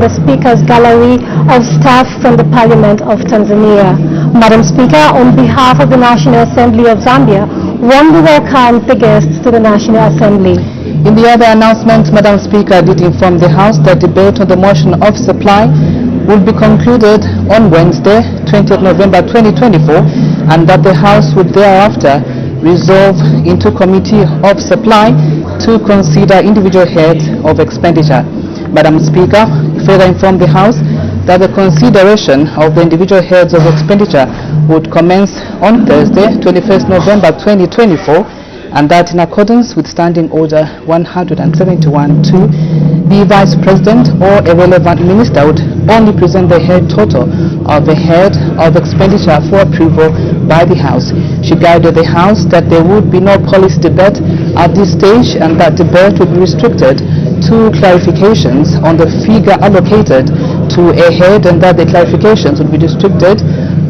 the Speaker's gallery of staff from the Parliament of Tanzania. Madam Speaker, on behalf of the National Assembly of Zambia, warmly welcome the guests to the National Assembly. In the other announcement, Madam Speaker did inform the House that debate on the motion of supply will be concluded on Wednesday, 20th November 2024, and that the House would thereafter resolve into Committee of Supply to consider individual heads of expenditure. Madam Speaker further informed the House that the consideration of the individual heads of expenditure would commence on Thursday, 21st November 2024, and that in accordance with Standing Order 171-2, the Vice President or a relevant minister would only present the head total of the head of expenditure for approval by the House. She guided the House that there would be no policy debate at this stage and that debate would be restricted to clarifications on the figure allocated to a head, and that the clarifications would be restricted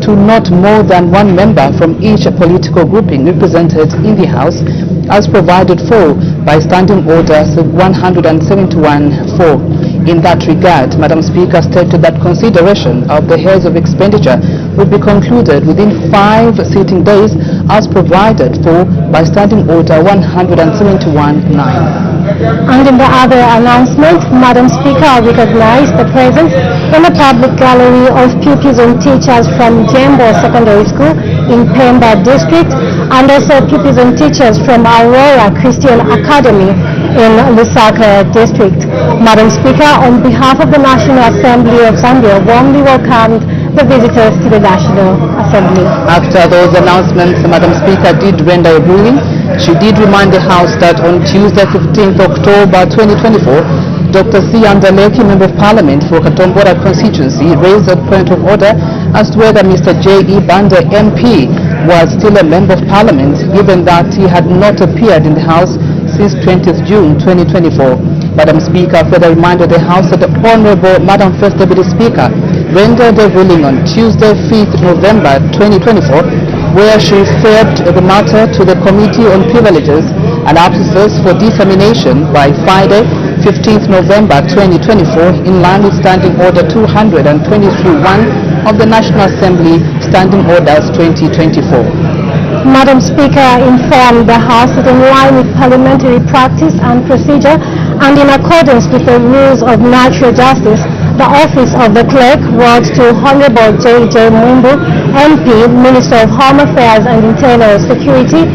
to not more than one member from each political grouping represented in the House, as provided for by Standing Order 171-4. In that regard, Madam Speaker stated that consideration of the heads of expenditure would be concluded within 5 sitting days, as provided for by Standing Order 171-9. And in the other announcement, Madam Speaker recognized the presence in the public gallery of pupils and teachers from Jembo Secondary School in Pemba District, and also pupils and teachers from Aurora Christian Academy in Lusaka District. Madam Speaker, on behalf of the National Assembly of Zambia, warmly welcomed the visitors to the National Assembly. After those announcements, Madam Speaker did render a ruling. She did remind the House that on Tuesday, 15th October 2024, Dr. C. Andaleki, Member of Parliament for Katombora constituency, raised a point of order as to whether Mr. J.E. Banda MP was still a Member of Parliament, given that he had not appeared in the House since 20th June 2024. Madam Speaker further reminded the House that the Honorable Madam First Deputy Speaker rendered a ruling on Tuesday, 5th November 2024, where she referred the matter to the Committee on Privileges and Absences for dissemination by Friday, 15th November 2024, in line with Standing Order 223-1 of the National Assembly Standing Orders 2024. Madam Speaker informed the House that in line with parliamentary practice and procedure and in accordance with the rules of natural justice, the office of the clerk was to Honorable J.J. Mumbu, MP, Minister of Home Affairs and Internal Security,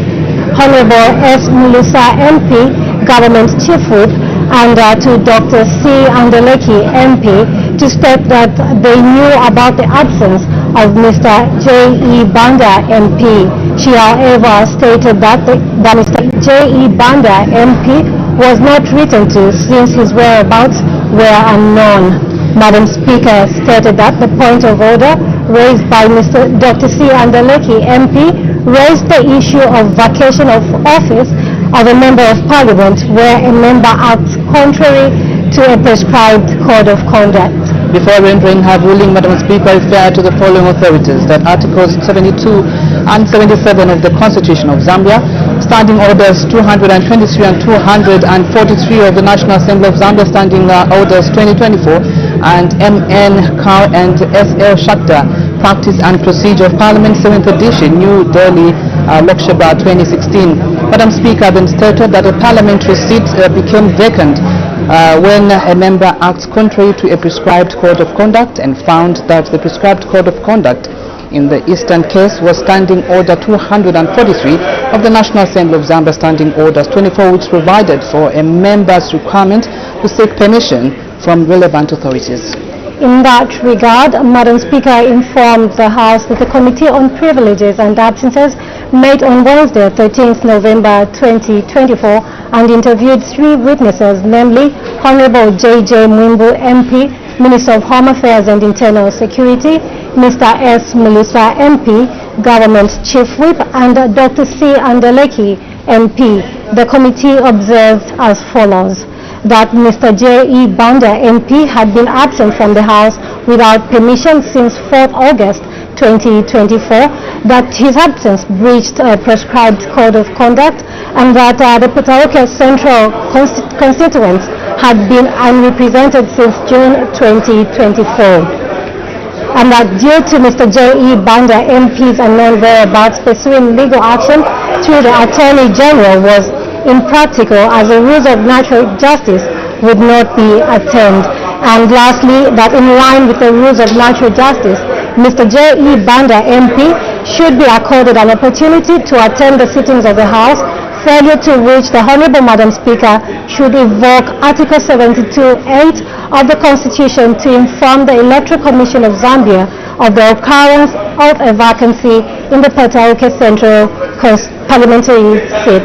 Honorable S. Mulusa, MP, Government Chief Whip, and to Dr. C. Andaleki, MP, to state that they knew about the absence of Mr. J.E. Banda, MP. She, however, stated that Mr. J.E. Banda, MP, was not written to since his whereabouts were unknown. Madam Speaker stated that the point of order raised by Mr. Dr. C. Andaleki, MP, raised the issue of vacation of office of a Member of Parliament where a member acts contrary to a prescribed code of conduct. Before rendering her ruling, Madam Speaker referred to the following authorities: that Articles 72 and 77 of the Constitution of Zambia, Standing Orders 223 and 243 of the National Assembly of Zambia, Standing Orders 2024, and MN Kaur and SL Shakta, Practice and Procedure of Parliament, 7th edition, New Delhi, Lok Sabha 2016. Madam Speaker then stated that a parliamentary seat became vacant when a member acts contrary to a prescribed code of conduct, and found that the prescribed code of conduct in the Eastern case was Standing Order 243 of the National Assembly of Zambia, Standing Orders 24, which provided for a member's requirement to seek permission from relevant authorities. In that regard, Madam Speaker informed the House that the Committee on Privileges and Absences met on Wednesday, 13th November 2024, and interviewed 3 witnesses, namely Honorable J.J. Mumbu, MP, Minister of Home Affairs and Internal Security, Mr. S. Mulusa, MP, Government Chief Whip, and Dr. C. Andaleki, MP. The committee observed as follows: that Mr. J.E. Banda, MP, had been absent from the House without permission since 4th August 2024, that his absence breached a prescribed code of conduct, and that the Putaoke Central constituents had been unrepresented since June 2024. And that due to Mr. J.E. Banda MP's unknown whereabouts, pursuing legal action through the Attorney General was impractical as the rules of natural justice would not be attained. And lastly, that in line with the rules of natural justice, Mr. J.E. Banda MP should be accorded an opportunity to attend the sittings of the House, failure to which the Honourable Madam Speaker should invoke Article 72(8) of the Constitution to inform the Electoral Commission of Zambia of the occurrence of a vacancy in the Petauke Central Parliamentary seat.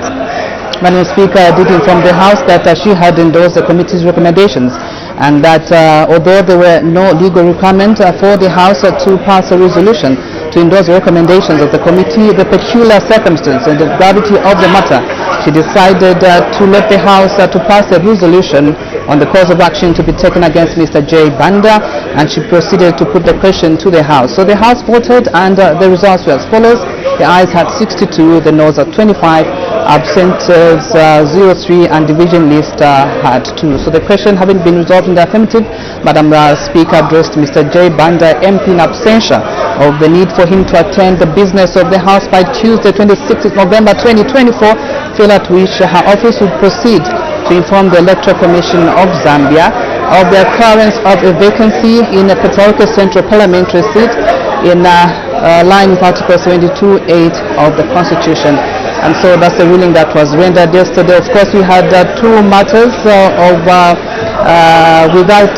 Madam Speaker did inform the House that she had endorsed the committee's recommendations and that although there were no legal requirement for the House to pass a resolution to endorse the recommendations of the committee, the peculiar circumstance and the gravity of the matter, she decided to let the House to pass a resolution on the course of action to be taken against Mr. J. Banda, and she proceeded to put the question to the House. So the House voted, and the results were as follows. The ayes had 62, the noes are 25, absent 03, and division list had 2. So the question having been resolved in the affirmative, Madam Speaker addressed Mr. J. Banda MP in absentia of the need for him to attend the business of the House by Tuesday 26th November 2024, failure to which her office would proceed to inform the Electoral Commission of Zambia of the occurrence of a vacancy in the Petauke Central Parliamentary seat in line with Article 72(8) of the Constitution. And so that's the ruling that was rendered yesterday. Of course, we had two matters without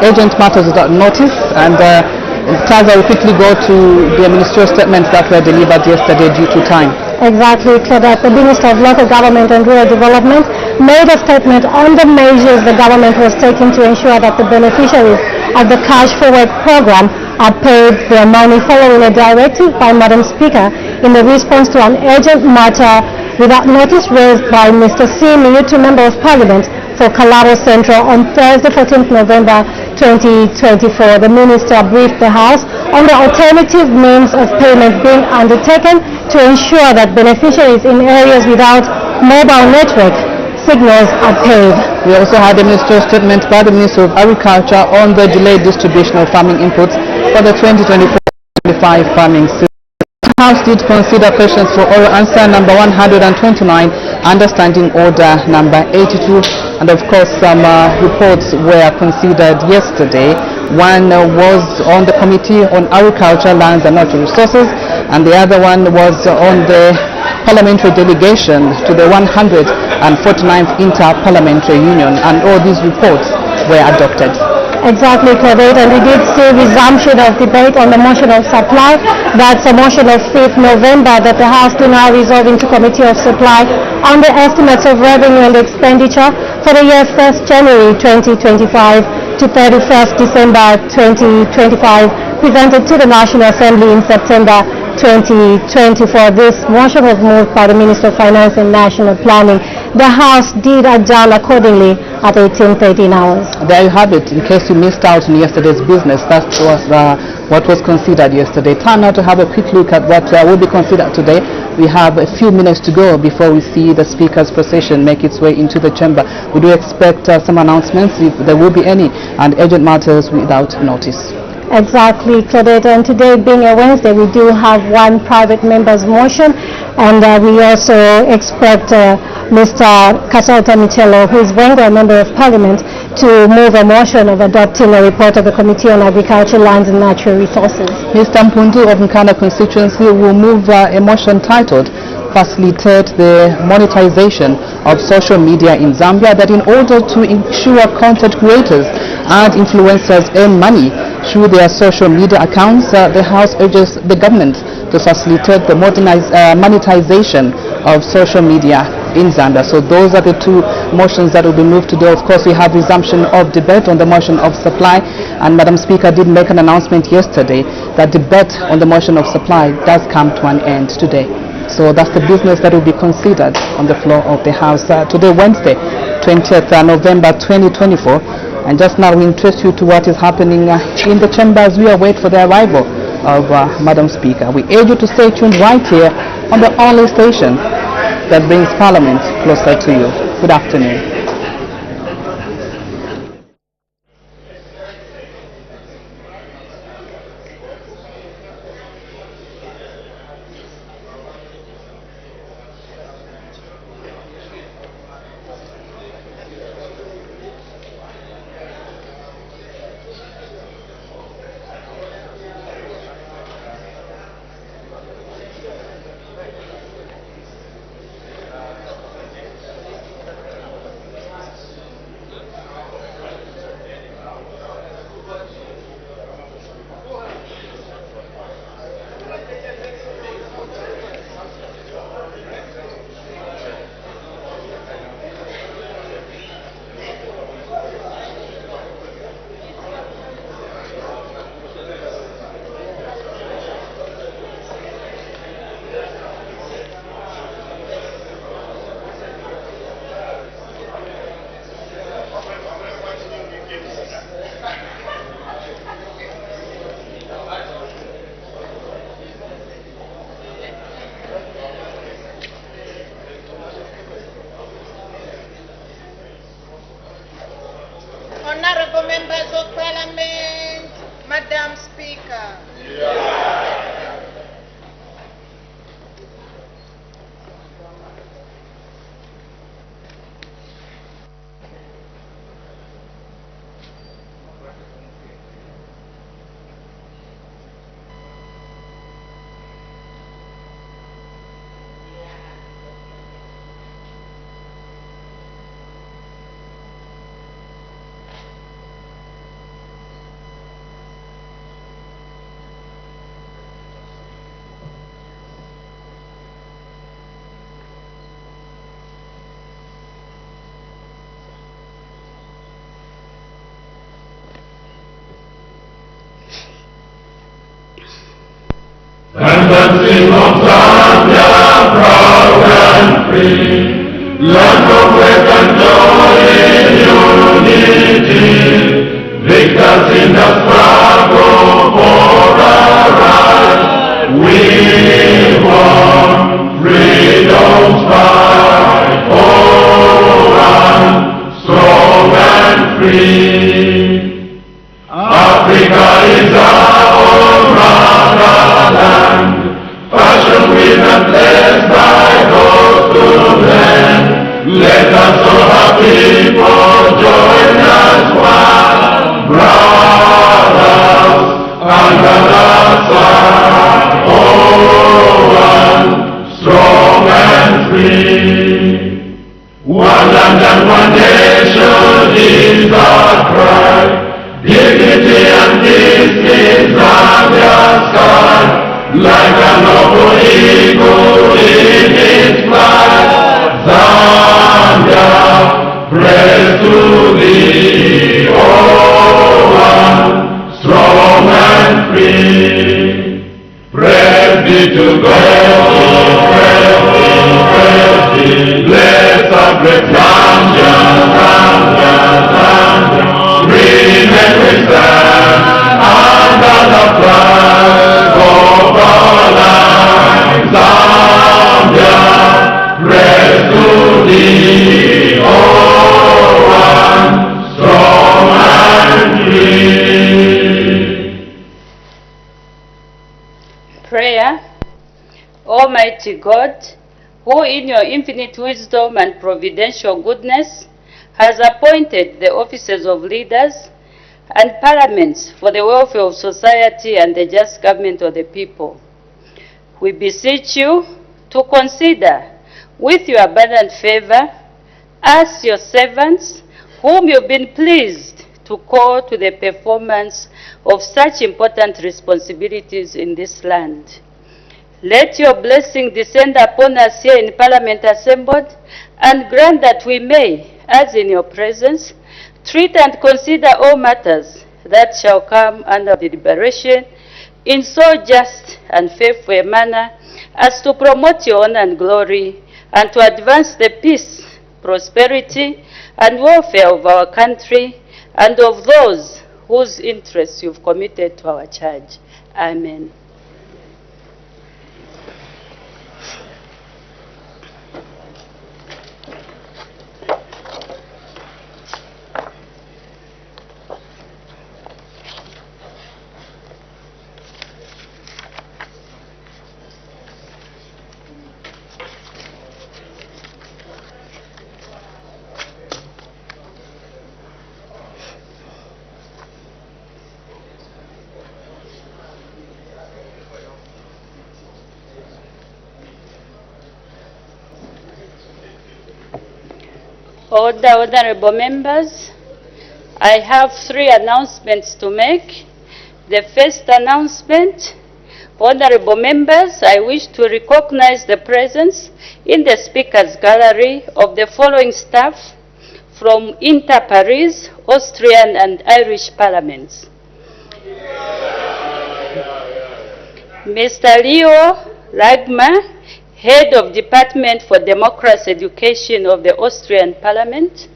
urgent matters without notice, and I will quickly go to the ministerial statements that were delivered yesterday due to time. Exactly, Claudette. The Minister of Local Government and Rural Development made a statement on the measures the government was taking to ensure that the beneficiaries of the Cash Forward program are paid their money following a directive by Madam Speaker in the response to an urgent matter without notice raised by Mr. C. Miyutu, Member of Parliament for Kalabo Central on Thursday, 14th November 2024. The Minister briefed the House on the alternative means of payment being undertaken to ensure that beneficiaries in areas without mobile network signals are paid. We also had a ministerial statement by the Minister of Agriculture on the delayed distribution of farming inputs for the 2024-25 farming season. The House did consider questions for oral answer number 129, understanding order number 82, and of course some reports were considered yesterday. One was on the Committee on Agriculture, Lands and Natural Resources, and the other one was on the parliamentary delegation to the 149th Inter-Parliamentary Union, and all these reports were adopted. Exactly, Claudette, and we did see resumption of debate on the motion of supply. That's a motion of 5th November that the House do now resolve into Committee of Supply on the estimates of revenue and expenditure for the year 1st January 2025 to 31st December 2025, presented to the National Assembly in September 2024. This motion was moved by the Minister of Finance and National Planning. The House did adjourn accordingly at 18:13 hours. There you have it. In case you missed out on yesterday's business, that was what was considered yesterday. Time now to have a quick look at what will be considered today. We have a few minutes to go before we see the Speaker's procession make its way into the chamber. We do expect some announcements, if there will be any, and urgent matters without notice. Exactly, Claudette, and today being a Wednesday, we do have one private member's motion, and we also expect Mr. Kasalta Michelo, who is Wenga, Member of Parliament, to move a motion of adopting a report of the Committee on Agriculture, Lands and Natural Resources. Mr. Mpundu of Nkana constituency will move a motion titled Facilitate the Monetization of Social Media in Zambia, that in order to ensure content creators and influencers earn money through their social media accounts, the House urges the government to facilitate the monetization of social media in Zambia. So those are the two motions that will be moved today. Of course, we have resumption of debate on the motion of supply, and Madam Speaker did make an announcement yesterday that debate on the motion of supply does come to an end today. So that's the business that will be considered on the floor of the House today, Wednesday, 20th November 2024. And just now we interest you to what is happening in the chamber as we await for the arrival of Madam Speaker. We urge you to stay tuned right here on the only station that brings Parliament closer to you. Good afternoon. sing of Zambia, proud and free. Land of faith and joy in unity. Victors in the struggle for our rights. We want freedom's fight. Oh, one, strong and free. Africa is our own motherland, fashioned with and blessed by those to blend. Let us all our people join as one, brothers under the sun. Oh, one, strong and free. One land and one nation is our cry. Dignity and peace in Zambia's sky, like a noble eagle in its flight. Zambia, praise to thee, oh one, strong and free. Praise be to God, praise be, bless our great Zambia, Zambia, Zambia. Green and we stand under the flag of our land. Zambia, praise to thee, oh one, strong and free. Prayer. Almighty God, who in your infinite wisdom and providential goodness has appointed the offices of leaders and parliaments for the welfare of society and the just government of the people. We beseech you to consider with your abundant favor us, your servants, whom you've been pleased to call to the performance of such important responsibilities in this land. Let your blessing descend upon us here in Parliament assembled, and grant that we may, as in your presence, treat and consider all matters that shall come under the deliberation in so just and faithful a manner as to promote your honor and glory, and to advance the peace, prosperity, and welfare of our country and of those whose interests you've committed to our charge. Amen. Honorable members, I have 3 announcements to make. The first announcement, honorable members, I wish to recognize the presence in the Speaker's Gallery of the following staff from Inter-Paris, Austrian and Irish parliaments. Mr. Leo Lagma, Head of Department for Democracy Education of the Austrian Parliament.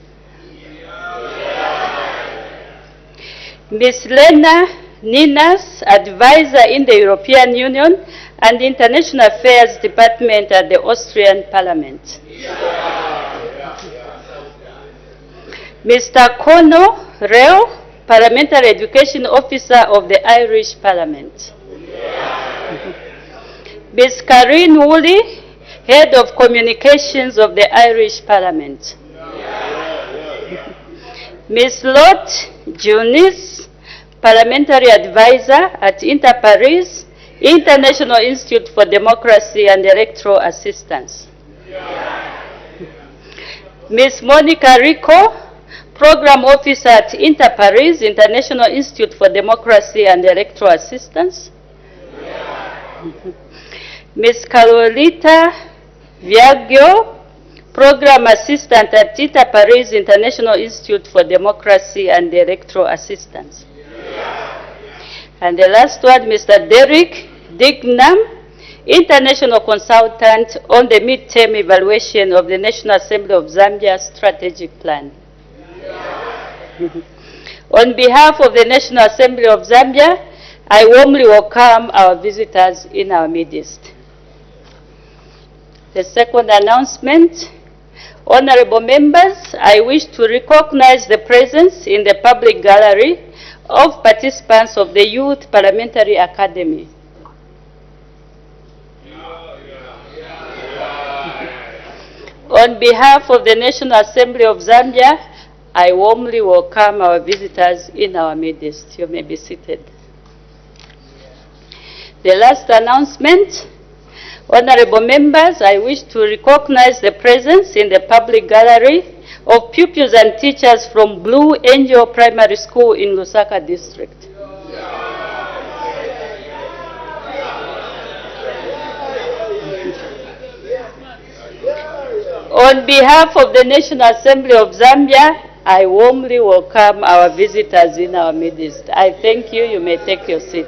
Ms. Lena Ninas, Advisor in the European Union and International Affairs Department at the Austrian Parliament. Mr. Kono Reo, Parliamentary Education Officer of the Irish Parliament. Ms. Karine Woolley, Head of Communications of the Irish Parliament. Ms. Lot Junis, Parliamentary Advisor at Inter-Paris, International Institute for Democracy and Electoral Assistance. Ms. Monica Rico, Program Officer at Inter-Paris, International Institute for Democracy and Electoral Assistance. Ms. Carolita Viaggio, Program Assistant at Inter-Paris International Institute for Democracy and Electoral Assistance. And the last one, Mr. Derek Dignam, international consultant on the mid-term evaluation of the National Assembly of Zambia strategic plan. On behalf of the National Assembly of Zambia, I warmly welcome our visitors in our midst. The second announcement, honorable members, I wish to recognize the presence in the public gallery of participants of the Youth Parliamentary Academy. On behalf of the National Assembly of Zambia, I warmly welcome our visitors in our midst. You may be seated. The last announcement, honorable members, I wish to recognize the presence in the public gallery of pupils and teachers from Blue Angel Primary School in Lusaka District. On behalf of the National Assembly of Zambia, I warmly welcome our visitors in our midst. I thank you. You may take your seat.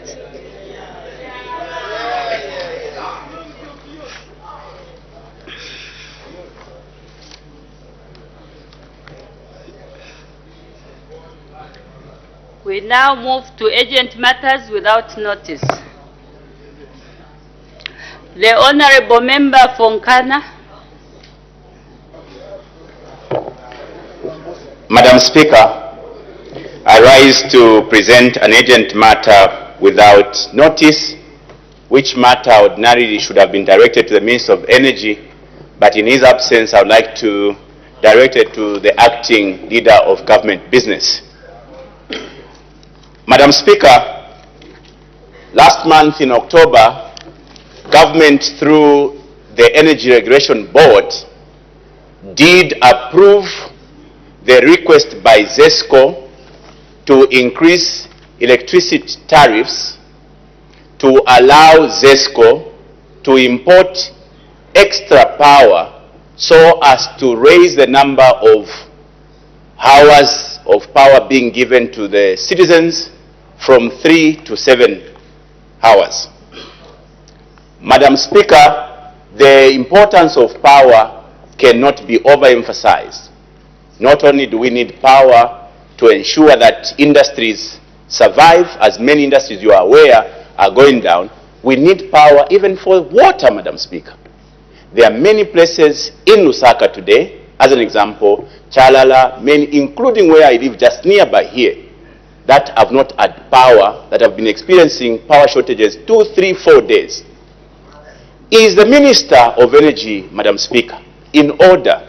We now move to urgent matters without notice. The Honorable Member Fonkana. Madam Speaker, I rise to present an urgent matter without notice, which matter ordinarily should have been directed to the Minister of Energy, but in his absence I would like to direct it to the acting leader of government business. Madam Speaker, last month in October, government through the Energy Regulation Board did approve the request by ZESCO to increase electricity tariffs to allow ZESCO to import extra power so as to raise the number of hours of power being given to the citizens from 3 to 7 hours. Madam Speaker, the importance of power cannot be overemphasized. Not only do we need power to ensure that industries survive, as many industries you are aware are going down, we need power even for water, Madam Speaker. There are many places in Lusaka today, as an example, Chalala, many, including where I live just nearby here, that have not had power, that have been experiencing power shortages 2, 3, 4 days. Is the Minister of Energy, Madam Speaker, in order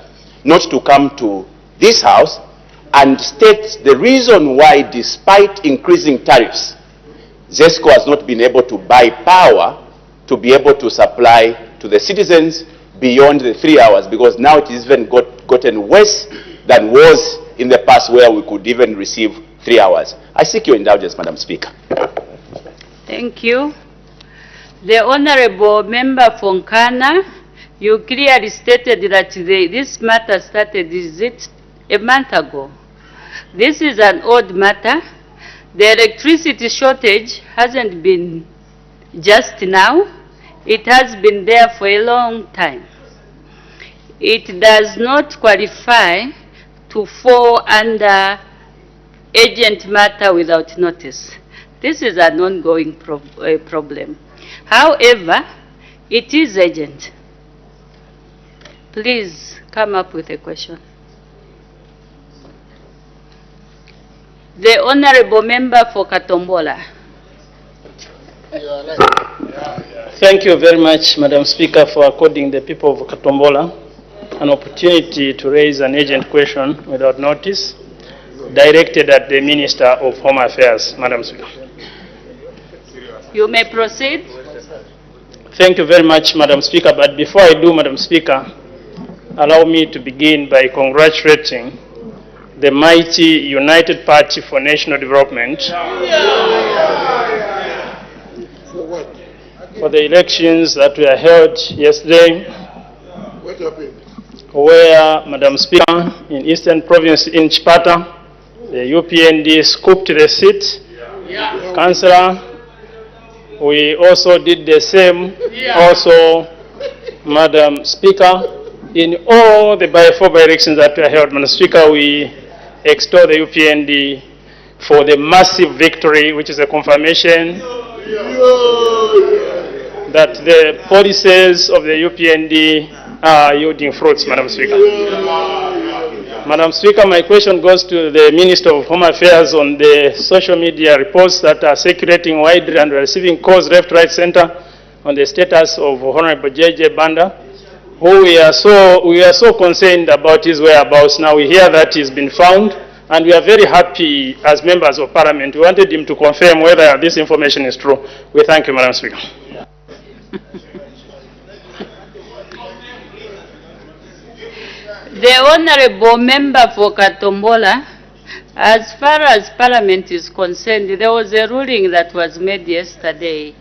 not to come to this House and state the reason why, despite increasing tariffs, ZESCO has not been able to buy power to be able to supply to the citizens beyond the 3 hours, because now it is even gotten worse than was in the past, where we could even receive 3 hours. I seek your indulgence, Madam Speaker. Thank you. The Honorable Member Fonkana, you clearly stated that this matter started a month ago. This is an old matter. The electricity shortage hasn't been just now. It has been there for a long time. It does not qualify to fall under urgent matter without notice. This is an ongoing problem. However, it is urgent. Please come up with a question. The Honorable Member for Katombola. Thank you very much, Madam Speaker, for according the people of Katombola an opportunity to raise an urgent question without notice, directed at the Minister of Home Affairs, Madam Speaker. You may proceed. Thank you very much, Madam Speaker. But before I do, Madam Speaker, allow me to begin by congratulating the mighty United Party for National Development for the elections that were held yesterday, where, Madam Speaker, in Eastern Province in Chipata, the UPND scooped the seat. Councillor We also did the same, also, Madam Speaker, in all the four by-elections that were held. Madam Speaker, we extol the UPND for the massive victory, which is a confirmation that the policies of the UPND are yielding fruits, Madam Speaker. Madam Speaker, my question goes to the Minister of Home Affairs on the social media reports that are circulating widely and receiving calls left, right, center on the status of Honorable J.J. Banda, who we are so concerned about his whereabouts. Now we hear that he's been found, and we are very happy as members of Parliament. We wanted him to confirm whether this information is true. We thank you, Madam Speaker. The Honourable Member for Katombola, as far as Parliament is concerned, there was a ruling that was made yesterday.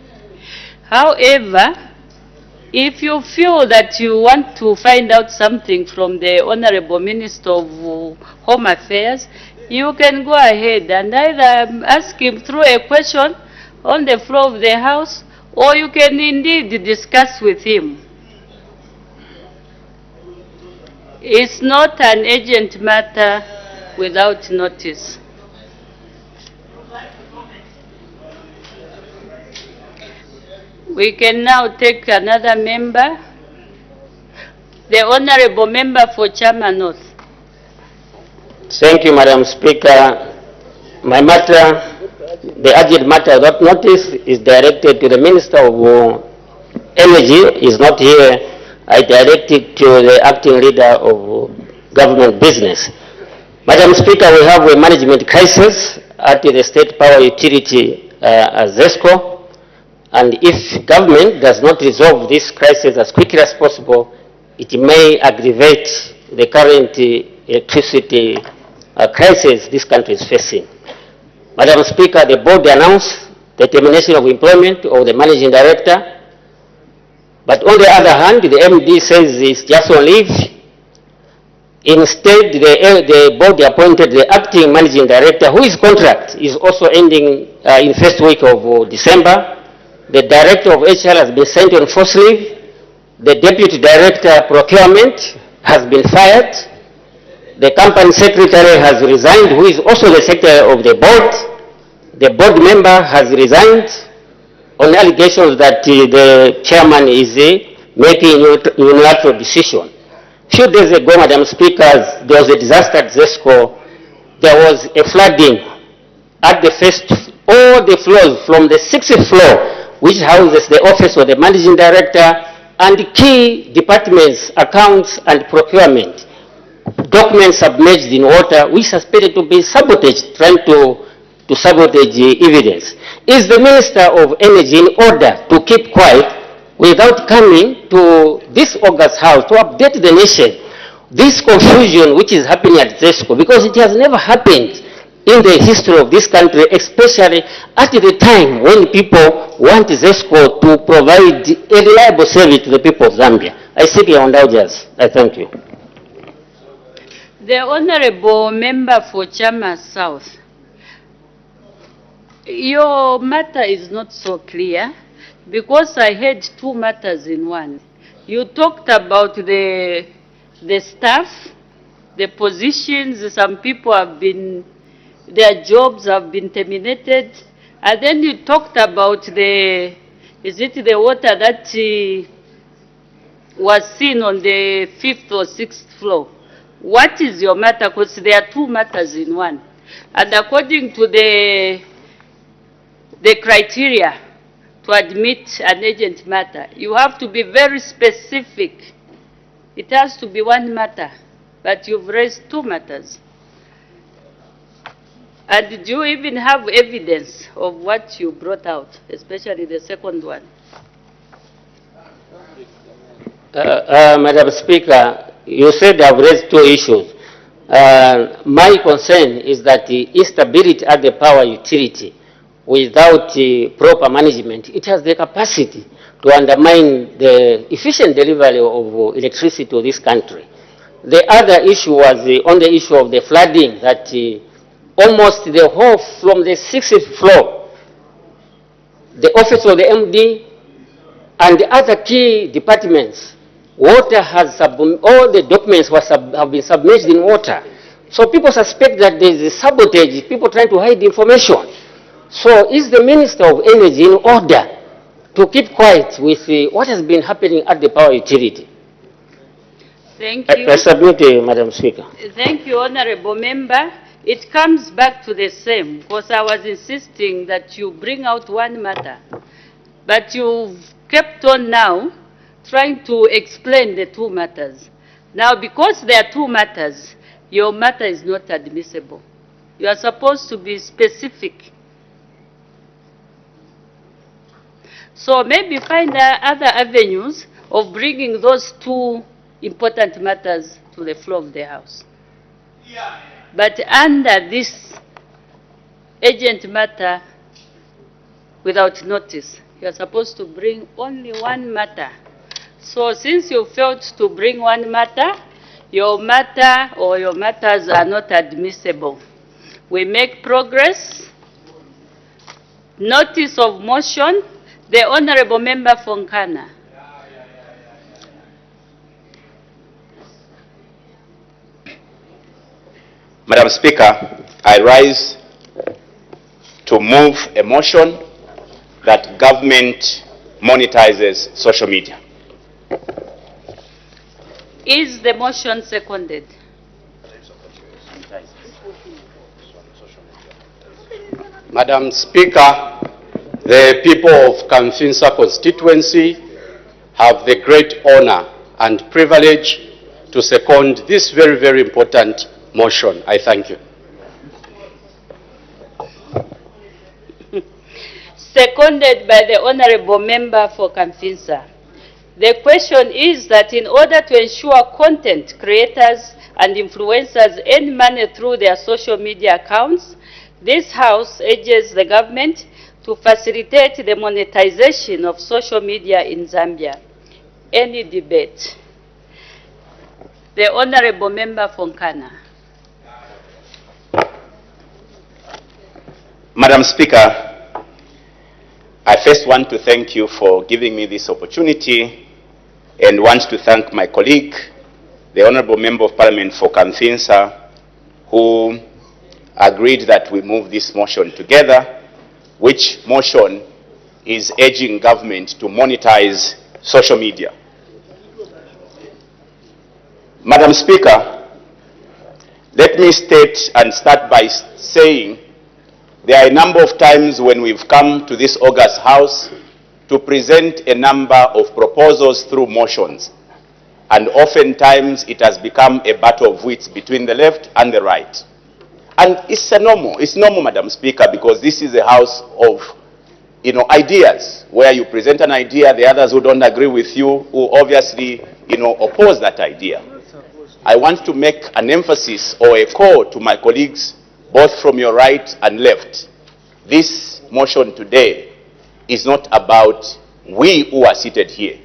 However, if you feel that you want to find out something from the Honourable Minister of Home Affairs, you can go ahead and either ask him through a question on the floor of the House, or you can indeed discuss with him. It's not an urgent matter without notice. We can now take another member. The Honourable Member for Chama North. Thank you, Madam Speaker. My matter, the urgent matter without notice, is directed to the Minister of Energy. Is not here. I direct it to the acting leader of government business. Madam Speaker, we have a management crisis at the state power utility ZESCO, and if government does not resolve this crisis as quickly as possible, it may aggravate the current electricity crisis this country is facing. Madam Speaker, the board announced the termination of employment of the managing director, but on the other hand, the MD says he's just on leave. Instead, the board appointed the acting managing director, whose contract is also ending in first week of December. The director of HR has been sent on forced leave. The deputy director procurement has been fired. The company secretary has resigned, who is also the secretary of the board. The board member has resigned on allegations that the chairman is making unilateral decision. Few days ago, Madam Speaker, there was a disaster at ZESCO. There was a flooding at the first, all the floors from the 6th floor, which houses the office of the managing director and key departments, accounts and procurement. Documents submerged in water, which suspected to be sabotage, trying to sabotage evidence. Is the Minister of Energy in order to keep quiet without coming to this August House to update the nation this confusion which is happening at ZESCO, because it has never happened in the history of this country, especially at the time when people want ZESCO to provide a reliable service to the people of Zambia. I seek your indulgence. I thank you. The Honourable Member for Chama South. Your matter is not so clear because I had two matters in one. You talked about the staff, the positions, some people have been, their jobs have been terminated, and then you talked about the, is it the water that was seen on the 5th or 6th floor? What is your matter? Because there are two matters in one. And according to the criteria to admit an urgent matter, you have to be very specific. It has to be one matter, but you've raised two matters. And do you even have evidence of what you brought out, especially the second one? Madam Speaker, you said I've raised two issues. My concern is that the instability at the power utility, without proper management, it has the capacity to undermine the efficient delivery of electricity to this country. The other issue was on the issue of the flooding, that almost the whole, from the 6th floor, the office of the MD, and the other key departments. Water has, all the documents have been submerged in water. So people suspect that there is a sabotage, people trying to hide information. So is the Minister of Energy in order to keep quiet with what has been happening at the power utility? Thank you. I submit, Madam Speaker. Thank you, Honorable Member. It comes back to the same, because I was insisting that you bring out one matter. But you've kept on now trying to explain the two matters. Now, because there are two matters, your matter is not admissible. You are supposed to be specific. So maybe find other avenues of bringing those two important matters to the floor of the House. But under this urgent matter, without notice, you are supposed to bring only one matter. So since you failed to bring one matter, your matter or your matters are not admissible. We make progress. Notice of motion, the Honorable Member Fonkana. Madam Speaker, I rise to move a motion that government monetizes social media. Is the motion seconded? Madam Speaker, the people of Kamfinsa constituency have the great honor and privilege to second this very, very important motion. I thank you. Seconded by the Honorable Member for Kamfinsa. The question is that in order to ensure content creators and influencers earn money through their social media accounts, this House urges the government to facilitate the monetization of social media in Zambia. Any debate? The Honorable Member Fonkana. Madam Speaker, I first want to thank you for giving me this opportunity and want to thank my colleague, the Honorable Member of Parliament for Kamfinsa, who agreed that we move this motion together, which motion is urging government to monetize social media. Madam Speaker, let me state and start by saying there are a number of times when we've come to this august House to present a number of proposals through motions. And oftentimes it has become a battle of wits between the left and the right. And it's normal, Madam Speaker, because this is a house of, ideas, where you present an idea, the others who don't agree with you, who obviously, oppose that idea. I want to make an emphasis or a call to my colleagues, both from your right and left. This motion today is not about we who are seated here.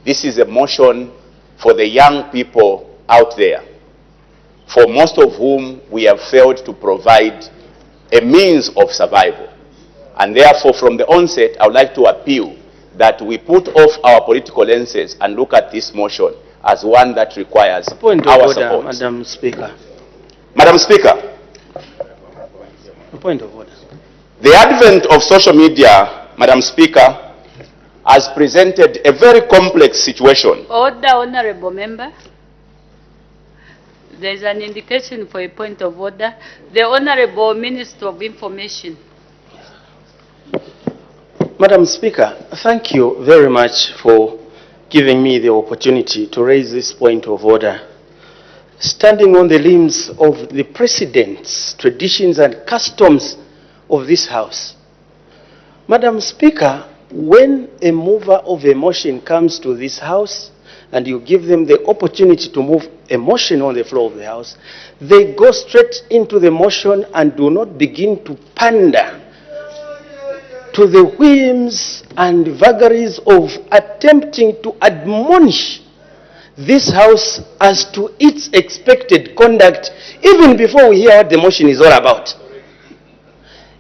This is a motion for the young people out there, for most of whom we have failed to provide a means of survival. And therefore, from the onset, I would like to appeal that we put off our political lenses and look at this motion as one that requires Point of our order, support. Madam Speaker. Madam Speaker, Point of order. the advent of social media, Madam Speaker, has presented a very complex situation. Order, Honorable Member. There is an indication for a point of order. The Honorable Minister of Information. Madam Speaker, thank you very much for giving me the opportunity to raise this point of order. Standing on the limbs of the precedents, traditions, and customs of this House. Madam Speaker, when a mover of a motion comes to this House and you give them the opportunity to move a motion on the floor of the House, they go straight into the motion and do not begin to pander to the whims and vagaries of attempting to admonish this House as to its expected conduct, even before we hear what the motion is all about.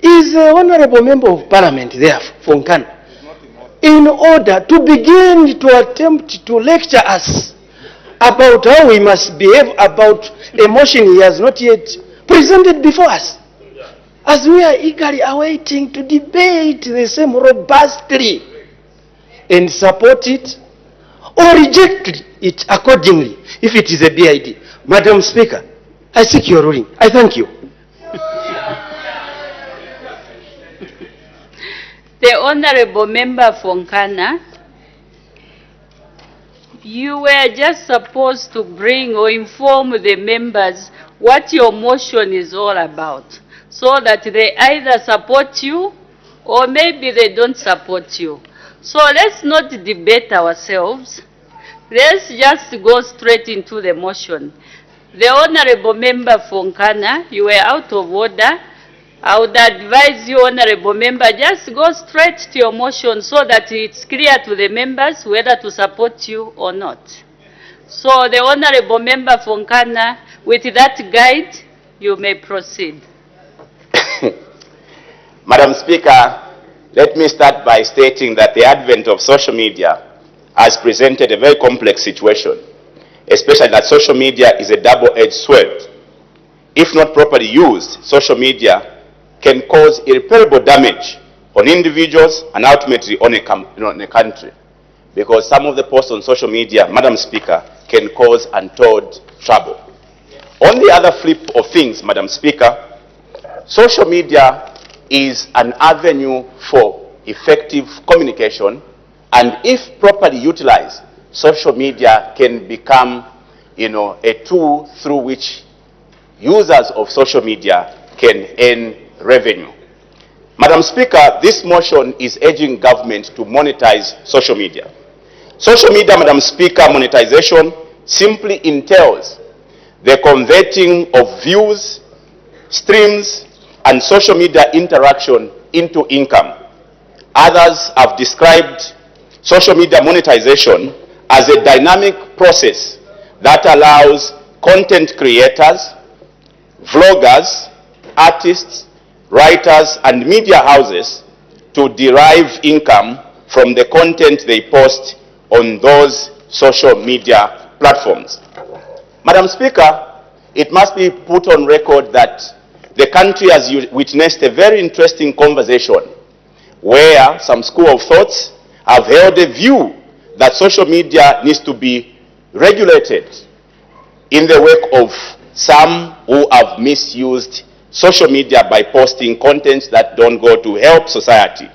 Is the Honorable Member of Parliament there from Ghana in order to begin to attempt to lecture us about how we must behave about a motion he has not yet presented before us, as we are eagerly awaiting to debate the same robustly and support it or reject it accordingly if it is a BID. Madam Speaker, I seek your ruling. I thank you. The Honorable Member from Ghana, you were just supposed to bring or inform the members what your motion is all about, so that they either support you or maybe they don't support you. So let's not debate ourselves. Let's just go straight into the motion. The Honorable Member from Ghana, you were out of order. I would advise you, Honorable Member, just go straight to your motion so that it's clear to the members whether to support you or not. So the Honorable Member from Ghana, with that guide, you may proceed. Madam Speaker, let me start by stating that the advent of social media has presented a very complex situation, especially that social media is a double-edged sword. If not properly used, social media can cause irreparable damage on individuals and ultimately on a country. Because some of the posts on social media, Madam Speaker, can cause untold trouble. On the other flip of things, Madam Speaker, social media is an avenue for effective communication, and if properly utilized, social media can become, a tool through which users of social media can earn revenue. Madam Speaker, this motion is urging government to monetize social media. Social media, Madam Speaker, monetization simply entails the converting of views, streams, and social media interaction into income. Others have described social media monetization as a dynamic process that allows content creators, vloggers, artists, writers, and media houses to derive income from the content they post on those social media platforms. Madam Speaker, it must be put on record that the country has witnessed a very interesting conversation where some school of thoughts have held a view that social media needs to be regulated in the wake of some who have misused social media by posting contents that don't go to help society.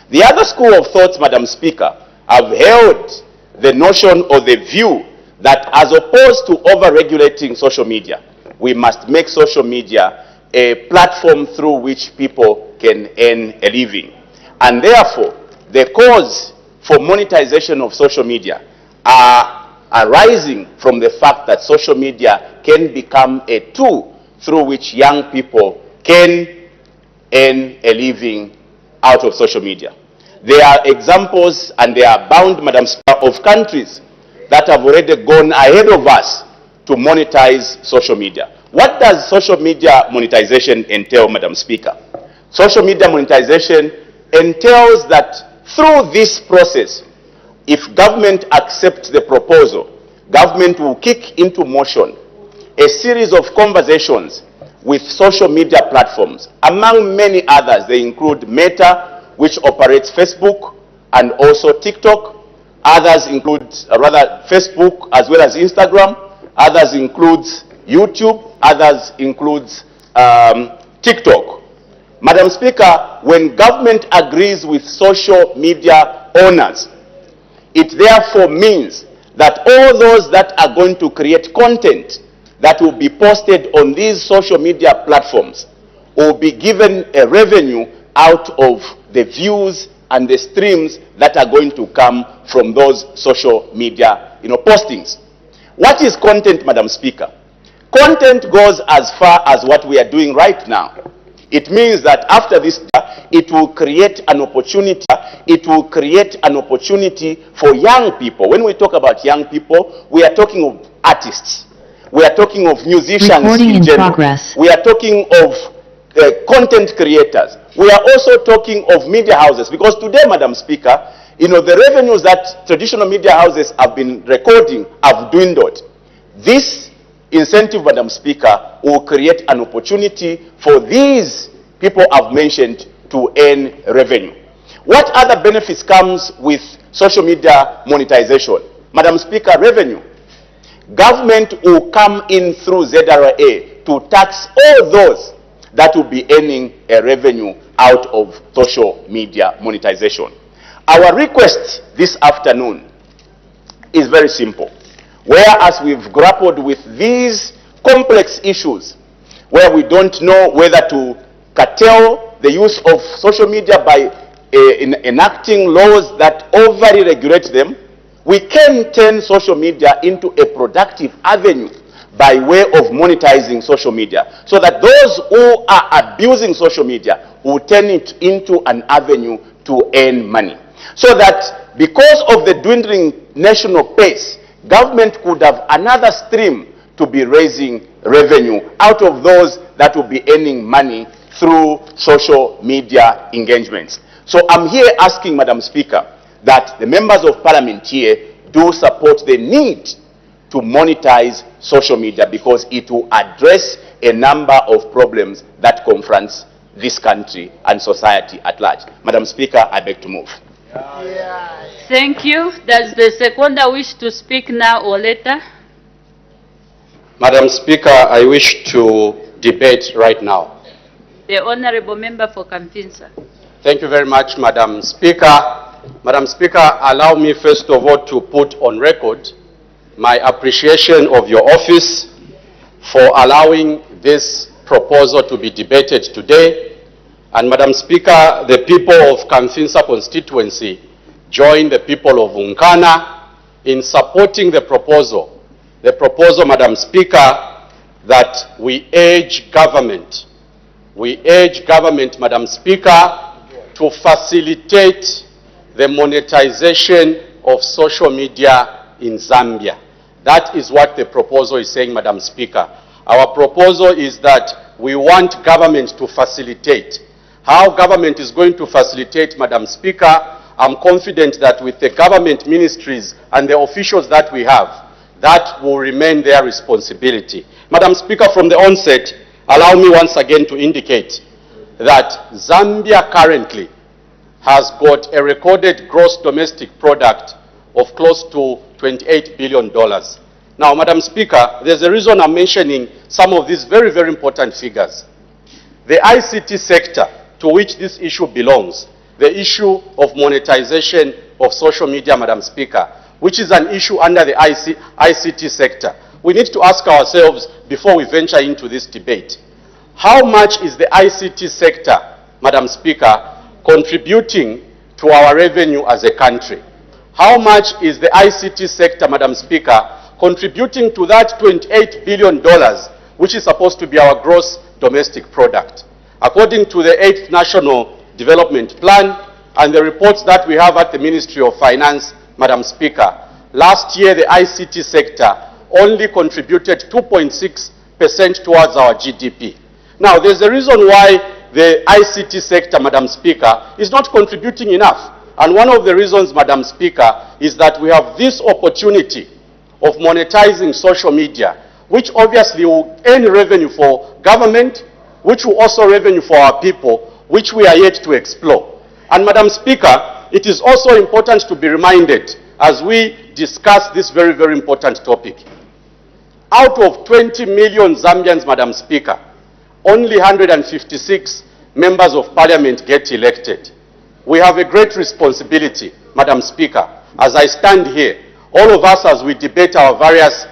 The other school of thoughts, Madam Speaker, have held the notion or the view that as opposed to over-regulating social media, we must make social media a platform through which people can earn a living. And therefore, the cause for monetization of social media are arising from the fact that social media can become a tool through which young people can earn a living out of social media. There are examples, and they are bound, Madam Speaker, of countries that have already gone ahead of us to monetize social media. What does social media monetization entail, Madam Speaker? Social media monetization entails that through this process, if government accepts the proposal, government will kick into motion a series of conversations with social media platforms. Among many others, they include Meta, which operates Facebook, and also TikTok. Others include, Facebook as well as Instagram. Others include YouTube. Others include TikTok. Madam Speaker, when government agrees with social media owners, it therefore means that all those that are going to create content that will be posted on these social media platforms will be given a revenue out of the views and the streams that are going to come from those social media postings. What is content, Madam Speaker? Content goes as far as what we are doing right now. It means that after this, it will create an opportunity. It will create an opportunity for young people. When we talk about young people, we are talking of artists. We are talking of musicians in general. We are talking of content creators. We are also talking of media houses, because today, Madam Speaker, the revenues that traditional media houses have been recording have dwindled. This incentive, Madam Speaker, will create an opportunity for these people I've mentioned to earn revenue. What other benefits comes with social media monetization? Madam Speaker, revenue. Government will come in through ZRA to tax all those that will be earning a revenue out of social media monetization. Our request this afternoon is very simple. Whereas we've grappled with these complex issues where we don't know whether to curtail the use of social media by enacting laws that overly regulate them, we can turn social media into a productive avenue by way of monetizing social media, so that those who are abusing social media will turn it into an avenue to earn money. So that because of the dwindling national pace, government could have another stream to be raising revenue out of those that will be earning money through social media engagements. So I'm here asking, Madam Speaker, that the members of Parliament here do support the need to monetize social media, because it will address a number of problems that confronts this country and society at large. Madam Speaker, I beg to move. Thank you. Does the seconder wish to speak now or later? Madam Speaker, I wish to debate right now. The Honorable Member for Kamfinsa. Thank you very much, Madam Speaker. Madam Speaker, allow me first of all to put on record my appreciation of your office for allowing this proposal to be debated today. And Madam Speaker, the people of Kamfinsa constituency join the people of Unkana in supporting the proposal. The proposal, Madam Speaker, that we urge government, Madam Speaker, to facilitate the monetization of social media in Zambia. That is what the proposal is saying, Madam Speaker. Our proposal is that we want government to facilitate. How government is going to facilitate, Madam Speaker, I'm confident that with the government ministries and the officials that we have, that will remain their responsibility. Madam Speaker, from the onset, allow me once again to indicate that Zambia currently has got a recorded gross domestic product of close to $28 billion. Now, Madam Speaker, there's a reason I'm mentioning some of these very, very important figures. The ICT sector, to which this issue belongs, the issue of monetization of social media, Madam Speaker, which is an issue under the ICT sector. We need to ask ourselves before we venture into this debate, how much is the ICT sector, Madam Speaker, contributing to our revenue as a country? How much is the ICT sector, Madam Speaker, contributing to that $28 billion, which is supposed to be our gross domestic product? According to the 8th National Development Plan and the reports that we have at the Ministry of Finance, Madam Speaker, last year the ICT sector only contributed 2.6% towards our GDP. Now, there's a reason why the ICT sector, Madam Speaker, is not contributing enough. And one of the reasons, Madam Speaker, is that we have this opportunity of monetizing social media, which obviously will earn revenue for government, which will also revenue for our people, which we are yet to explore. And Madam Speaker, it is also important to be reminded as we discuss this very, very important topic. Out of 20 million Zambians, Madam Speaker, only 156 members of parliament get elected. We have a great responsibility, Madam Speaker, as I stand here, all of us as we debate our various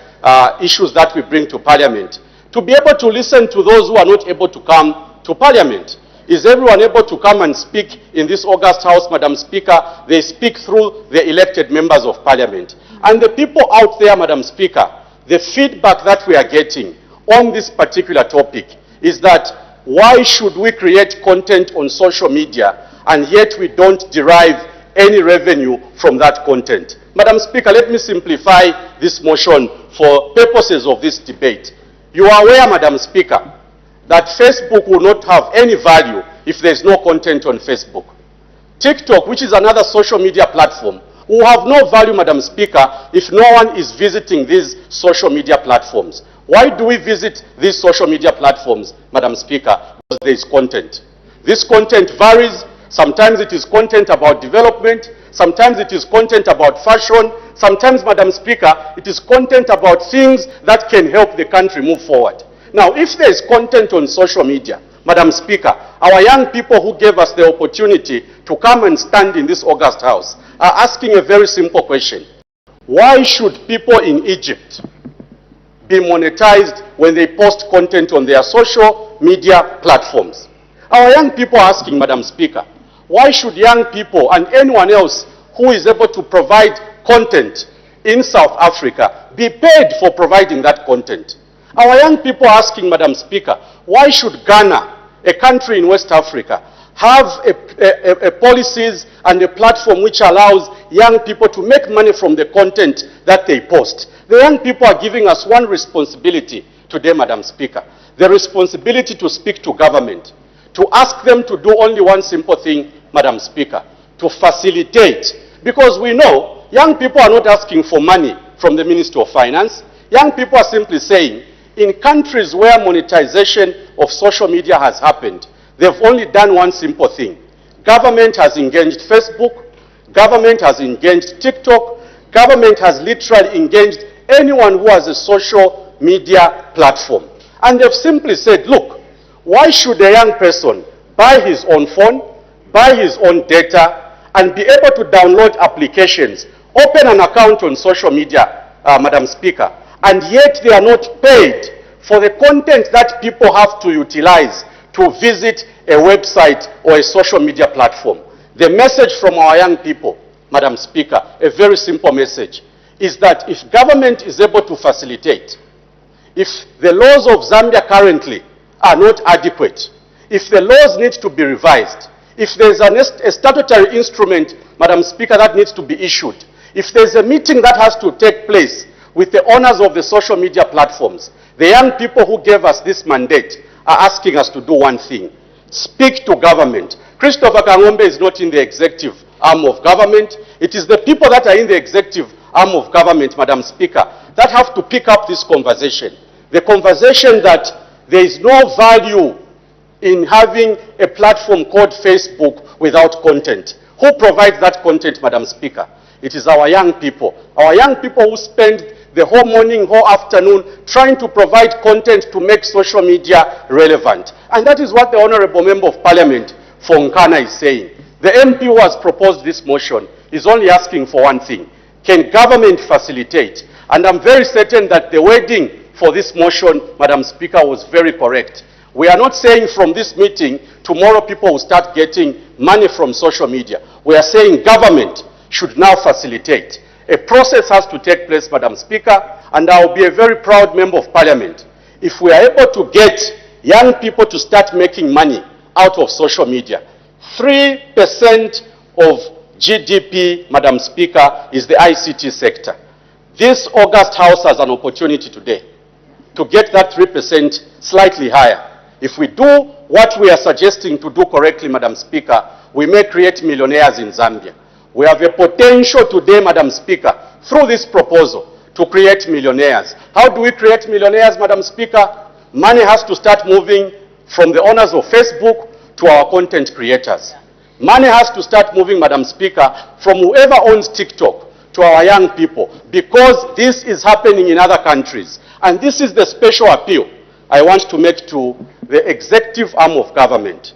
issues that we bring to parliament, to be able to listen to those who are not able to come to parliament. Is everyone able to come and speak in this August House, Madam Speaker? They speak through the elected members of parliament. And the people out there, Madam Speaker, the feedback that we are getting on this particular topic is that why should we create content on social media and yet we don't derive any revenue from that content? Madam Speaker, let me simplify this motion for purposes of this debate. You are aware, Madam Speaker, that Facebook will not have any value if there's no content on Facebook. TikTok, which is another social media platform, will have no value, Madam Speaker, if no one is visiting these social media platforms. Why do we visit these social media platforms, Madam Speaker? Because there is content. This content varies. Sometimes it is content about development. Sometimes it is content about fashion. Sometimes, Madam Speaker, it is content about things that can help the country move forward. Now, if there is content on social media, Madam Speaker, our young people who gave us the opportunity to come and stand in this August House are asking a very simple question. Why should people in Egypt be monetized when they post content on their social media platforms? Our young people are asking, Madam Speaker, why should young people and anyone else who is able to provide content in South Africa be paid for providing that content? Our young people are asking, Madam Speaker, why should Ghana, a country in West Africa, have a policies and a platform which allows young people to make money from the content that they post? The young people are giving us one responsibility today, Madam Speaker, the responsibility to speak to government, to ask them to do only one simple thing, Madam Speaker, to facilitate. Because we know young people are not asking for money from the Ministry of Finance. Young people are simply saying, in countries where monetization of social media has happened, they've only done one simple thing. Government has engaged Facebook, government has engaged TikTok, government has literally engaged anyone who has a social media platform. And they've simply said, look, why should a young person buy his own phone, buy his own data, and be able to download applications, open an account on social media, Madam Speaker, and yet they are not paid for the content that people have to utilize to visit a website or a social media platform? The message from our young people, Madam Speaker, a very simple message, is that if government is able to facilitate, if the laws of Zambia currently are not adequate, if the laws need to be revised, if there's a statutory instrument, Madam Speaker, that needs to be issued, if there's a meeting that has to take place with the owners of the social media platforms, the young people who gave us this mandate are asking us to do one thing: speak to government. Christopher Kangombe is not in the executive arm of government. It is the people that are in the executive arm of government, Madam Speaker, that have to pick up this conversation. The conversation that there is no value in having a platform called Facebook without content. Who provides that content, Madam Speaker? It is our young people. Our young people who spend the whole morning, whole afternoon, trying to provide content to make social media relevant. And that is what the Honorable Member of Parliament for Nkana is saying. The MP who has proposed this motion is only asking for one thing: can government facilitate? And I'm very certain that the wording for this motion, Madam Speaker, was very correct. We are not saying from this meeting, tomorrow people will start getting money from social media. We are saying government should now facilitate. A process has to take place, Madam Speaker, and I will be a very proud Member of Parliament if we are able to get young people to start making money out of social media. 3% of GDP, Madam Speaker, is the ICT sector. This August House has an opportunity today to get that 3% slightly higher. If we do what we are suggesting to do correctly, Madam Speaker, we may create millionaires in Zambia. We have a potential today, Madam Speaker, through this proposal to create millionaires. How do we create millionaires, Madam Speaker? Money has to start moving from the owners of Facebook to our content creators. Money has to start moving, Madam Speaker, from whoever owns TikTok to our young people, because this is happening in other countries. And this is the special appeal I want to make to the executive arm of government.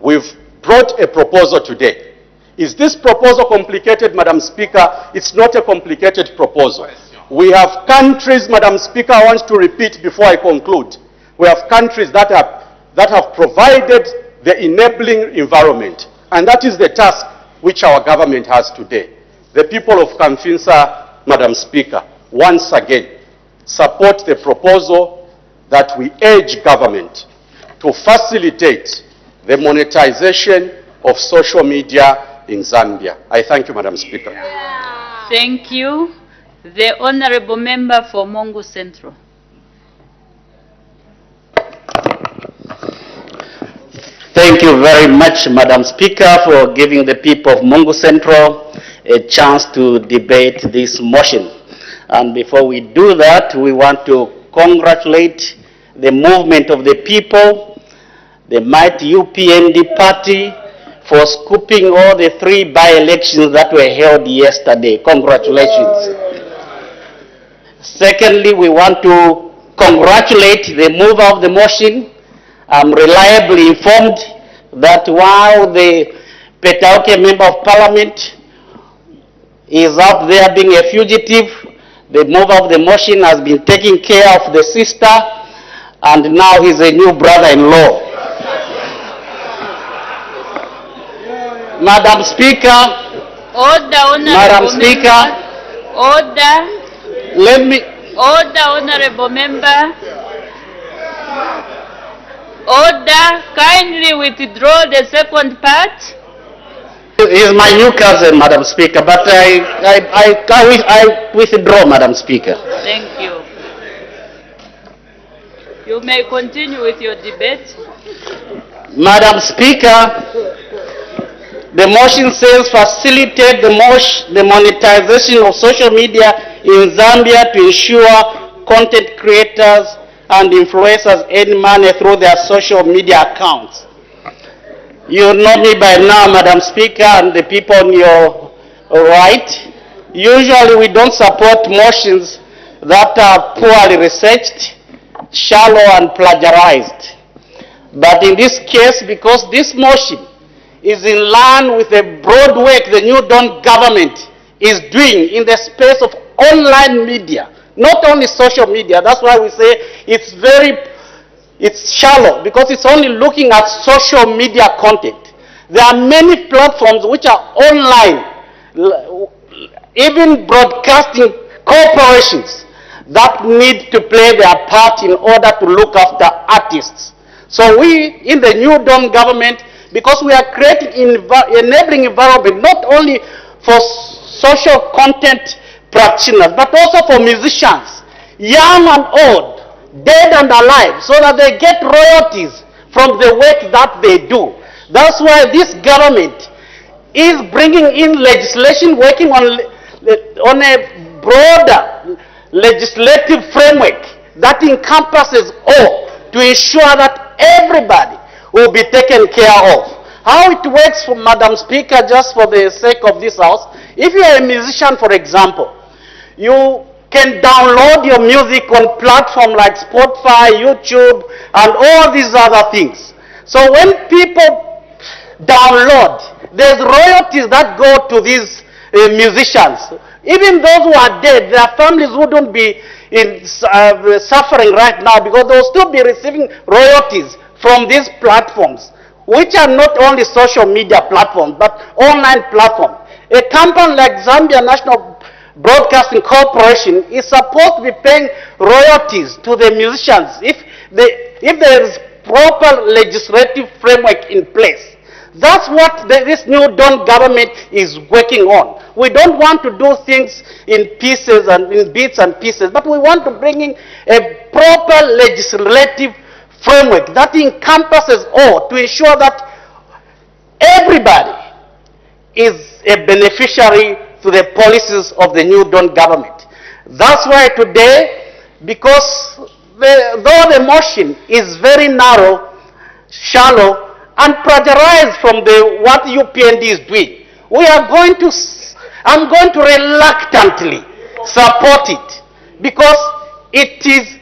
We've brought a proposal today. Is this proposal complicated, Madam Speaker? It's not a complicated proposal. We have countries, Madam Speaker, I want to repeat before I conclude. We have countries that have provided the enabling environment. And that is the task which our government has today. The people of Kamfinsa, Madam Speaker, once again, support the proposal that we urge government to facilitate the monetization of social media in Zambia. I thank you, Madam Speaker. Thank you. The Honorable Member for Mongu Central. Thank you very much, Madam Speaker, for giving the people of Mungu Central a chance to debate this motion. And before we do that, we want to congratulate the movement of the people, the mighty UPND party, for scooping all the 3 by-elections that were held yesterday. Congratulations. Secondly, we want to congratulate the mover of the motion. I'm reliably informed that while the Petauke Member of Parliament is out there being a fugitive, the mover of the motion has been taking care of the sister, and now he's a new brother-in-law. Madam Speaker, Madam Speaker, let me... Order, Honorable Member. Order, kindly withdraw the second part. He is my new cousin, Madam Speaker, but I withdraw, Madam Speaker. Thank you. You may continue with your debate. Madam Speaker, the motion says facilitate the monetization of social media in Zambia to ensure content creators and influencers earn money through their social media accounts. You know me by now, Madam Speaker, and the people on your right. Usually we don't support motions that are poorly researched, shallow, and plagiarized. But in this case, because this motion is in line with the broad work the New Dawn government is doing in the space of online media, not only social media. That's why we say it's shallow, because it's only looking at social media content. There are many platforms which are online, even broadcasting corporations that need to play their part in order to look after artists. So we, in the New Dawn government, because we are creating enabling environment not only for social content practitioners, but also for musicians, young and old, dead and alive, so that they get royalties from the work that they do. That's why this government is bringing in legislation, working on a broader legislative framework that encompasses all, to ensure that everybody will be taken care of. How it works, for Madam Speaker, just for the sake of this house, if you are a musician, for example, you can download your music on platforms like Spotify, YouTube, and all these other things. So when people download, there's royalties that go to these musicians. Even those who are dead, their families wouldn't be suffering right now, because they'll still be receiving royalties from these platforms, which are not only social media platforms, but online platforms. A company like Zambia National Broadcasting Corporation is supposed to be paying royalties to the musicians if there is proper legislative framework in place. That's what this New Dawn government is working on. We don't want to do things in pieces and in bits and pieces, but we want to bring in a proper legislative framework that encompasses all, to ensure that everybody is a beneficiary to the policies of the New Dawn government. That's why today, because though the motion is very narrow, shallow, and plagiarized from what UPND is doing, I'm going to reluctantly support it, because it is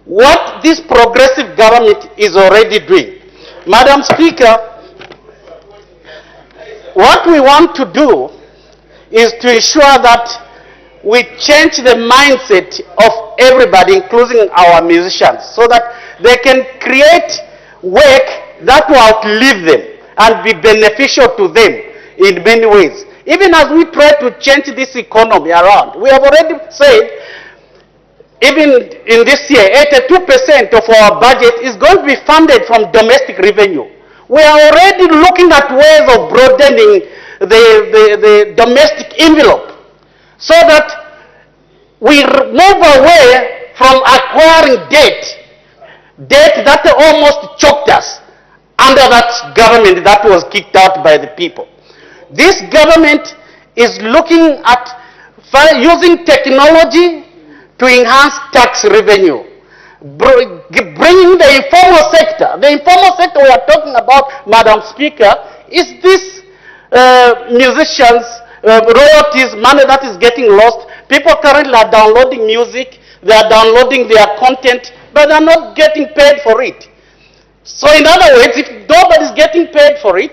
what this progressive government is already doing. Madam Speaker, what we want to do is to ensure that we change the mindset of everybody, including our musicians, so that they can create work that will outlive them and be beneficial to them in many ways. Even as we try to change this economy around, we have already said, even in this year, 82% of our budget is going to be funded from domestic revenue. We are already looking at ways of broadening the domestic envelope, so that we move away from acquiring debt that almost choked us, under that government that was kicked out by the people. This government is looking at using technology to enhance tax revenue, bringing the informal sector. The informal sector we are talking about, Madam Speaker, is this musicians, royalties, money that is getting lost. People currently are downloading music, they are downloading their content, but they are not getting paid for it. So in other words, if nobody is getting paid for it,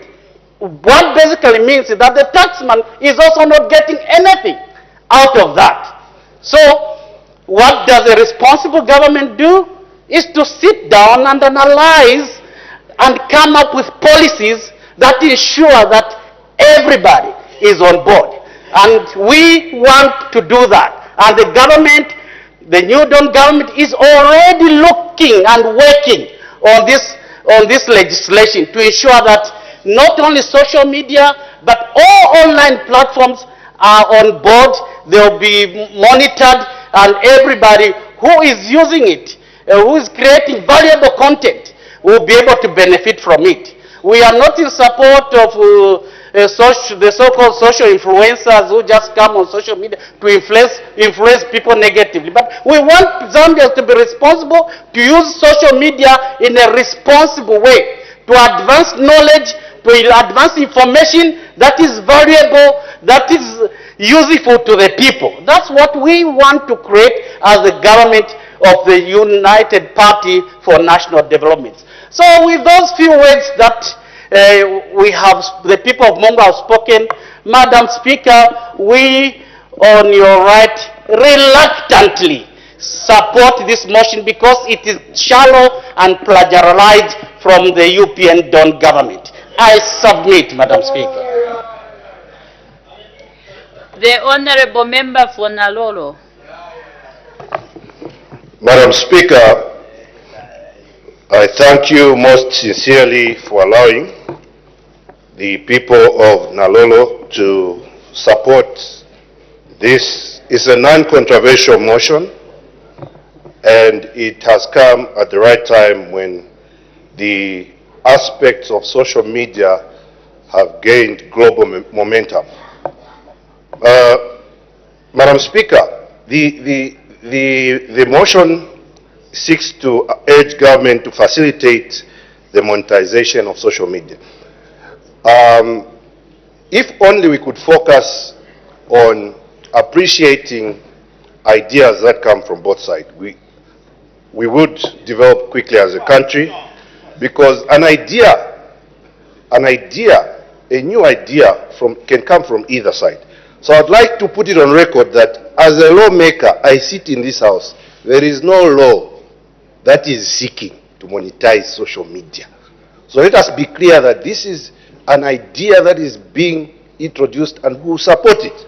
what basically means is that the taxman is also not getting anything out of that. So what does a responsible government do? Is to sit down and analyze and come up with policies that ensure that everybody is on board. And we want to do that. And the government, the New Dawn government, is already looking and working on this legislation to ensure that not only social media, but all online platforms are on board. They will be monitored, and everybody who is using it, who is creating valuable content, will be able to benefit from it. We are not in support of the so-called social influencers who just come on social media to influence people negatively. But we want Zambians to be responsible, to use social media in a responsible way, to advance knowledge, to advance information that is valuable, that is useful to the people. That's what we want to create as the government of the United Party for National Development. So with those few words that we have, the people of Mongo have spoken, Madam Speaker, we on your right reluctantly support this motion because it is shallow and plagiarized from the UPN Dawn government. I submit, Madam Speaker. The Honourable Member for Nalolo. Madam Speaker, I thank you most sincerely for allowing the people of Nalolo to support this. It's a non-controversial motion, and it has come at the right time when the aspects of social media have gained global momentum. Madam Speaker, the motion seeks to urge government to facilitate the monetization of social media. If only we could focus on appreciating ideas that come from both sides, we would develop quickly as a country, because a new idea can come from either side. So I'd like to put it on record that as a lawmaker, I sit in this house. There is no law that is seeking to monetize social media. So let us be clear that this is an idea that is being introduced and who support it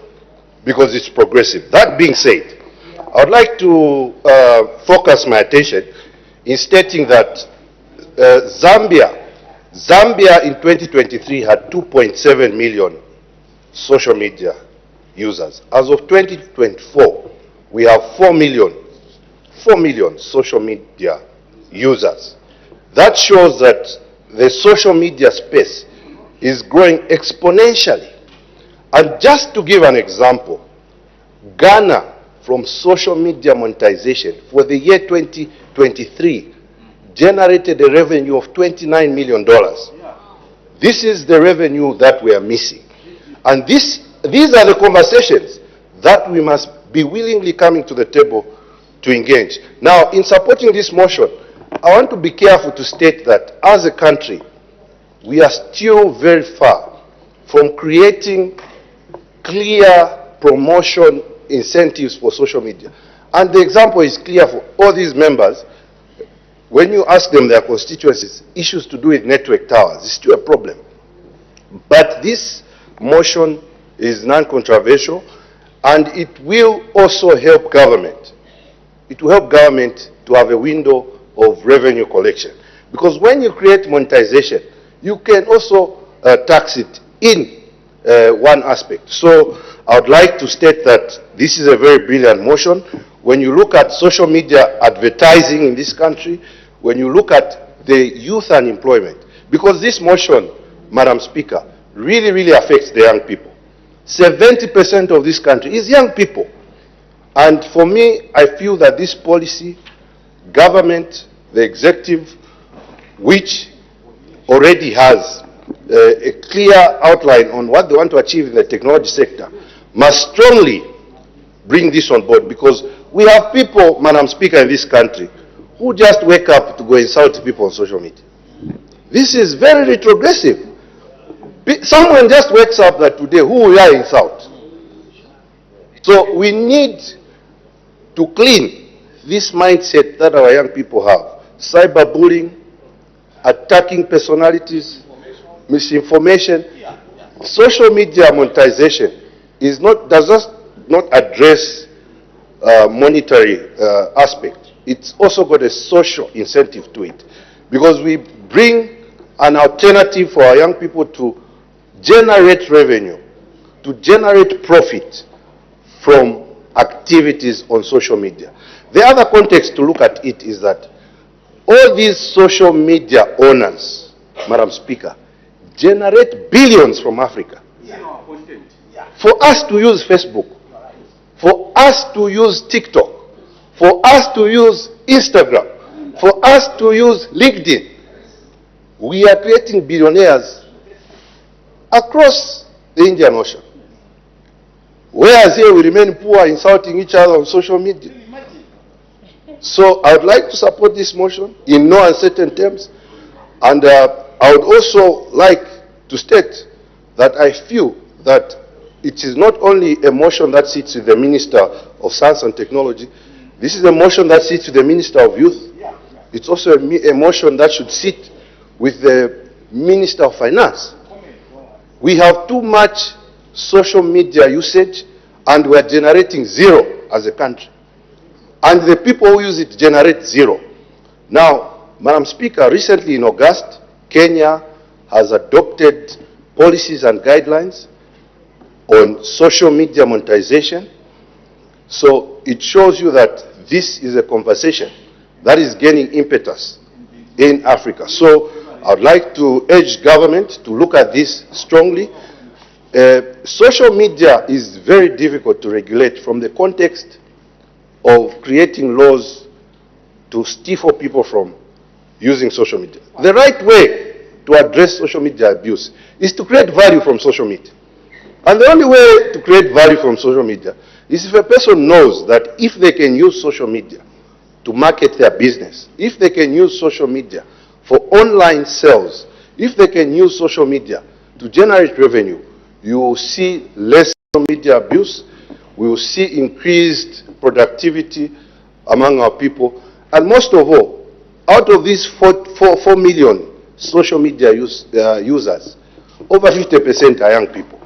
because it's progressive. That being said, I would like to focus my attention in stating that Zambia in 2023 had 2.7 million social media users. As of 2024, we have 4 million social media users. That shows that the social media space is growing exponentially. And just to give an example, Ghana, from social media monetization for the year 2023, generated a revenue of $29 million. This is the revenue that we are missing. And these are the conversations that we must be willingly coming to the table to engage. Now, in supporting this motion, I want to be careful to state that as a country, we are still very far from creating clear promotion incentives for social media. And the example is clear for all these members. When you ask them their constituencies, issues to do with network towers, it's still a problem. But this motion is non-controversial, and it will also help government. It will help government to have a window of revenue collection. Because when you create monetization, you can also tax it in one aspect. So I would like to state that this is a very brilliant motion. When you look at social media advertising in this country, when you look at the youth unemployment, Because this motion, Madam Speaker, really affects the young people. 70% of this country is young people. And for me, I feel that this policy, government, the executive, which already has a clear outline on what they want to achieve in the technology sector, must strongly bring this on board, because we have people, Madam Speaker, in this country who just wake up to go insult people on social media. This is very retrogressive. Someone just wakes up that today, who will I insult? So we need to clean this mindset that our young people have. Cyberbullying, attacking personalities, misinformation. Social media monetization does not address monetary aspect. It's also got a social incentive to it, because we bring an alternative for our young people to generate revenue, to generate profit from activities on social media. The other context to look at it is that all these social media owners, Madam Speaker, generate billions from Africa. For us to use Facebook, for us to use TikTok, for us to use Instagram, for us to use LinkedIn, we are creating billionaires across the Indian Ocean. Whereas here we remain poor, insulting each other on social media. So I would like to support this motion in no uncertain terms. And I would also like to state that I feel that it is not only a motion that sits with the Minister of Science and Technology. This is a motion that sits with the Minister of Youth. It's also a motion that should sit with the Minister of Finance. We have too much social media usage, and we are generating zero as a country. And the people who use it generate zero. Now, Madam Speaker, recently in August, Kenya has adopted policies and guidelines on social media monetization. So it shows you that this is a conversation that is gaining impetus in Africa. So I would like to urge government to look at this strongly. Social media is very difficult to regulate from the context of creating laws to stifle people from using social media. The right way to address social media abuse is to create value from social media. And the only way to create value from social media is if a person knows that if they can use social media to market their business, if they can use social media for online sales, if they can use social media to generate revenue, you will see less social media abuse, we will see increased productivity among our people, and most of all, out of these 4 million social media users, over 50% are young people.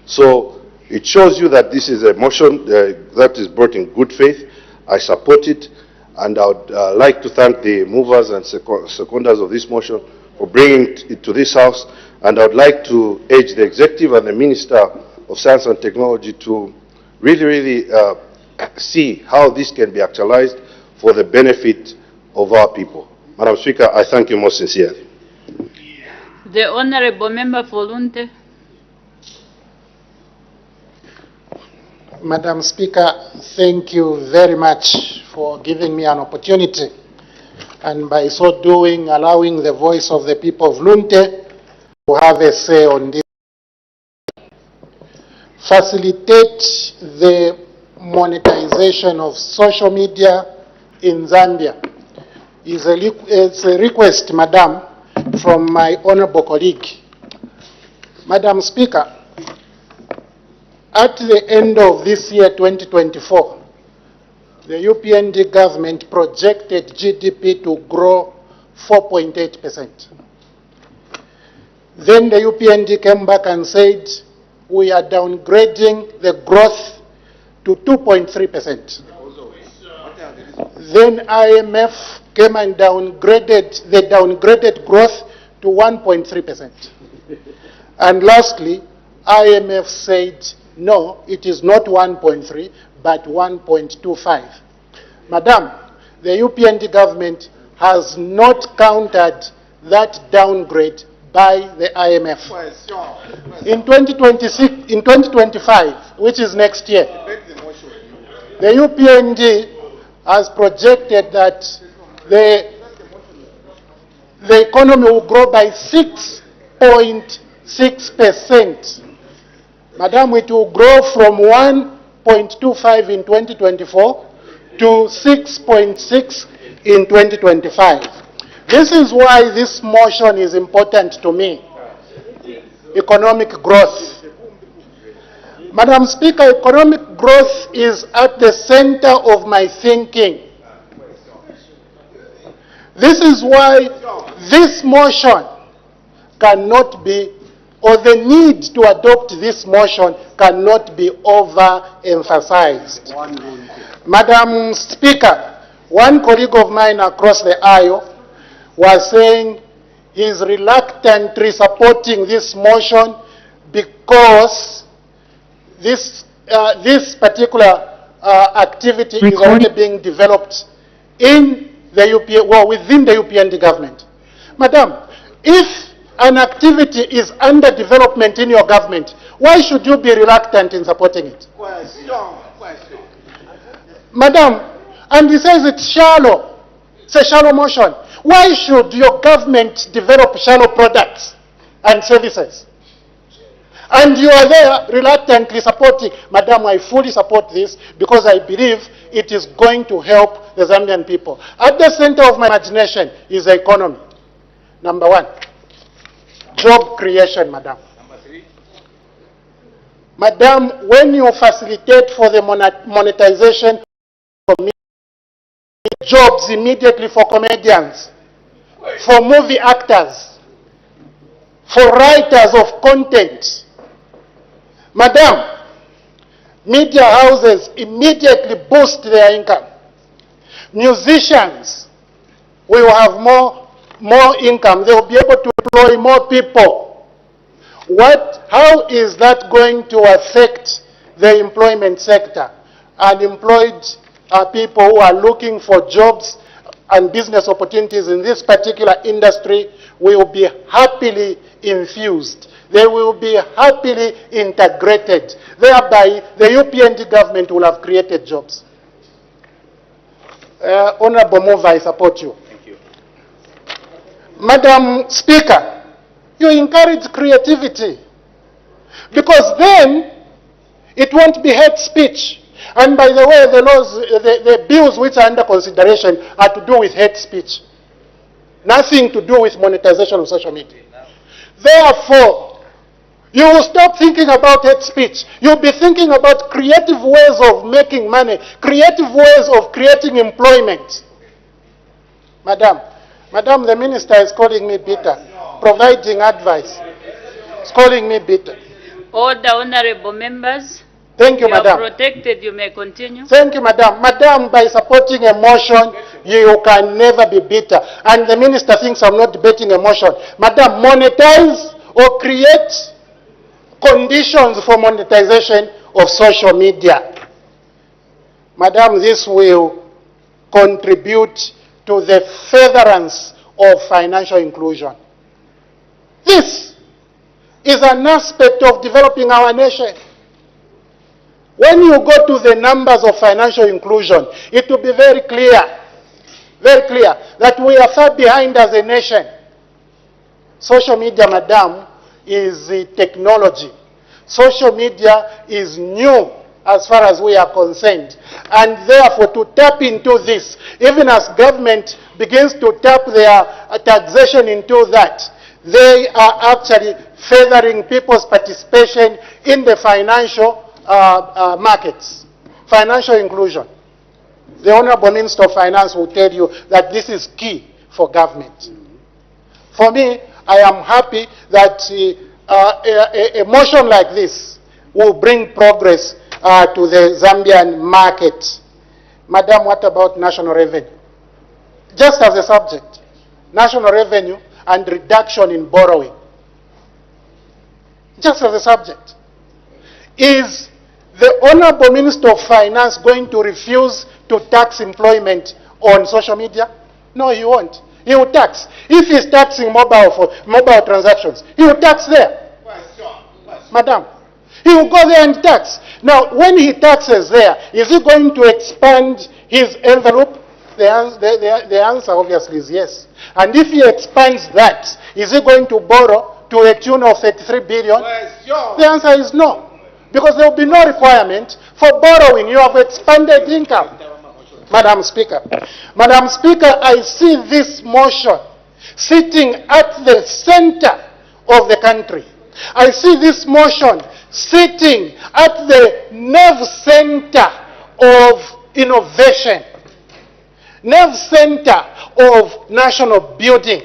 So it shows you that this is a motion that is brought in good faith. I support it, and I would like to thank the movers and seconders of this motion for bringing it to this House, and I would like to urge the Executive and the Minister of Science and Technology to really see how this can be actualized for the benefit of our people. Madam Speaker, I thank you most sincerely. The Honourable Member for Lunte. Madam Speaker, thank you very much for giving me an opportunity, and by so doing, allowing the voice of the people of Lunte to have a say on this. Facilitate the monetization of social media in Zambia is a request, Madam, from my honorable colleague. Madam Speaker, at the end of this year, 2024, the UPND government projected GDP to grow 4.8%. Then the UPND came back and said, we are downgrading the growth to 2.3%. Then IMF came and downgraded the downgraded growth to 1.3%. And lastly, IMF said, no, it is not 1.3, but 1.25. Madam, the UPND government has not countered that downgrade by the IMF. In 2026, in 2025, which is next year, the UPND has projected that the economy will grow by 6.6%. Madam, it will grow from 1.25 in 2024 to 6.6 in 2025. This is why this motion is important to me. Economic growth. Madam Speaker, economic growth is at the center of my thinking. This is why this motion cannot be, or the need to adopt this motion cannot be overemphasized. Madam Speaker, one colleague of mine across the aisle was saying he's reluctantly supporting this motion because this particular activity is already being developed in the within the UPND government. Madam, if an activity is under development in your government, why should you be reluctant in supporting it? Madam, and he says it's shallow. It's a shallow motion. Why should your government develop shallow products and services? And you are there reluctantly supporting. Madam, I fully support this because I believe it is going to help the Zambian people. At the center of my imagination is the economy. Number one, job creation, madam. Madam, when you facilitate for the monetization of jobs immediately for comedians, for movie actors, for writers of content, madam, media houses immediately boost their income. Musicians will have more income. They will be able to employ more people. How is that going to affect the employment sector? Unemployed people who are looking for jobs and business opportunities in this particular industry will be happily infused. They will be happily integrated. Thereby, the UPND government will have created jobs. Honorable Mova, I support you. Thank you. Madam Speaker, you encourage creativity because then it won't be hate speech. And by the way, the laws, the bills which are under consideration are to do with hate speech. Nothing to do with monetization of social media. Therefore, you will stop thinking about hate speech. You'll be thinking about creative ways of making money, creative ways of creating employment. Madam, the minister is calling me bitter, providing advice. It's calling me bitter. Order, honorable members. Thank you, You madam. are protected. You may continue. Thank you, madam. Madam, by supporting a motion, you can never be bitter. And the minister thinks I'm not debating a motion. Madam, monetize or create conditions for monetization of social media. Madam, this will contribute to the furtherance of financial inclusion. This is an aspect of developing our nation. When you go to the numbers of financial inclusion, it will be very clear that we are far behind as a nation. Social media, madam, is technology. Social media is new as far as we are concerned. And therefore, to tap into this, even as government begins to tap their taxation into that, they are actually furthering people's participation in the financial markets, financial inclusion. The Honorable Minister of Finance will tell you that this is key for government. For me, I am happy that a motion like this will bring progress to the Zambian market. Madam, what about national revenue? Just as a subject, national revenue and reduction in borrowing. Just as a subject. Is the Honorable Minister of Finance going to refuse to tax employment on social media? No, he won't. He will tax. If he's taxing mobile transactions, he will tax there. Madam, he will go there and tax. Now, when he taxes there, is he going to expand his envelope? The answer obviously is yes. And if he expands that, is he going to borrow to a tune of 33 billion? The answer is no. Because there will be no requirement for borrowing. You have expanded income. Madam Speaker. Madam Speaker, I see this motion sitting at the center of the country. I see this motion sitting at the nerve center of innovation, nerve center of national building.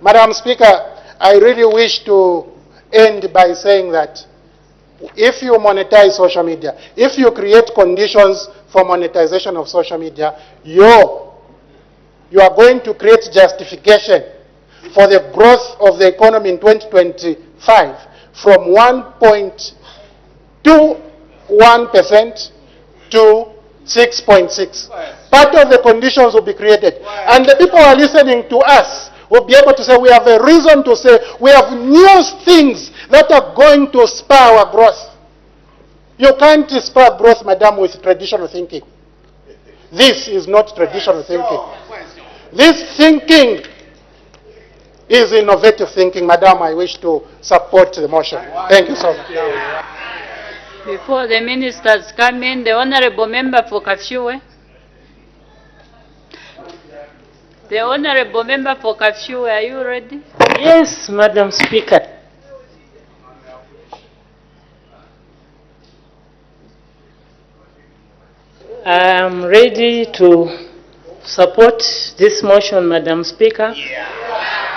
Madam Speaker, I really wish to end by saying that if you monetize social media, if you create conditions for monetization of social media, you are going to create justification for the growth of the economy in 2025 from 1.21% to 6.6. Part of the conditions will be created. And the people who are listening to us will be able to say, we have a reason to say, we have new things that are going to spur our growth. You can't spur growth, madam, with traditional thinking. This is not traditional thinking. This thinking is innovative thinking. Madam, I wish to support the motion. Thank you so much. Before the ministers come in, the Honorable Member for Kafue. The Honorable Member for Kafue, are you ready? Yes, Madam Speaker. I am ready to support this motion, Madam Speaker,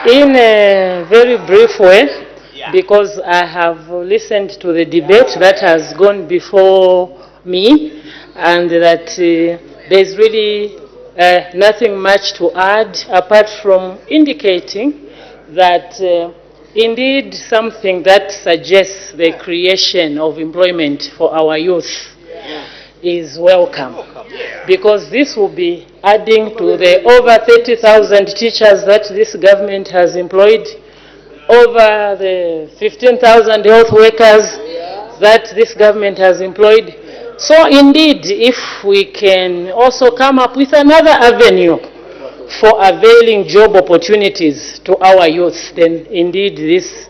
in a very brief way, because I have listened to the debate that has gone before me, and that there's really nothing much to add apart from indicating that indeed something that suggests the creation of employment for our youth is welcome, because this will be adding to the over 30,000 teachers that this government has employed, over the 15,000 health workers that this government has employed. So indeed, if we can also come up with another avenue for availing job opportunities to our youth, then indeed this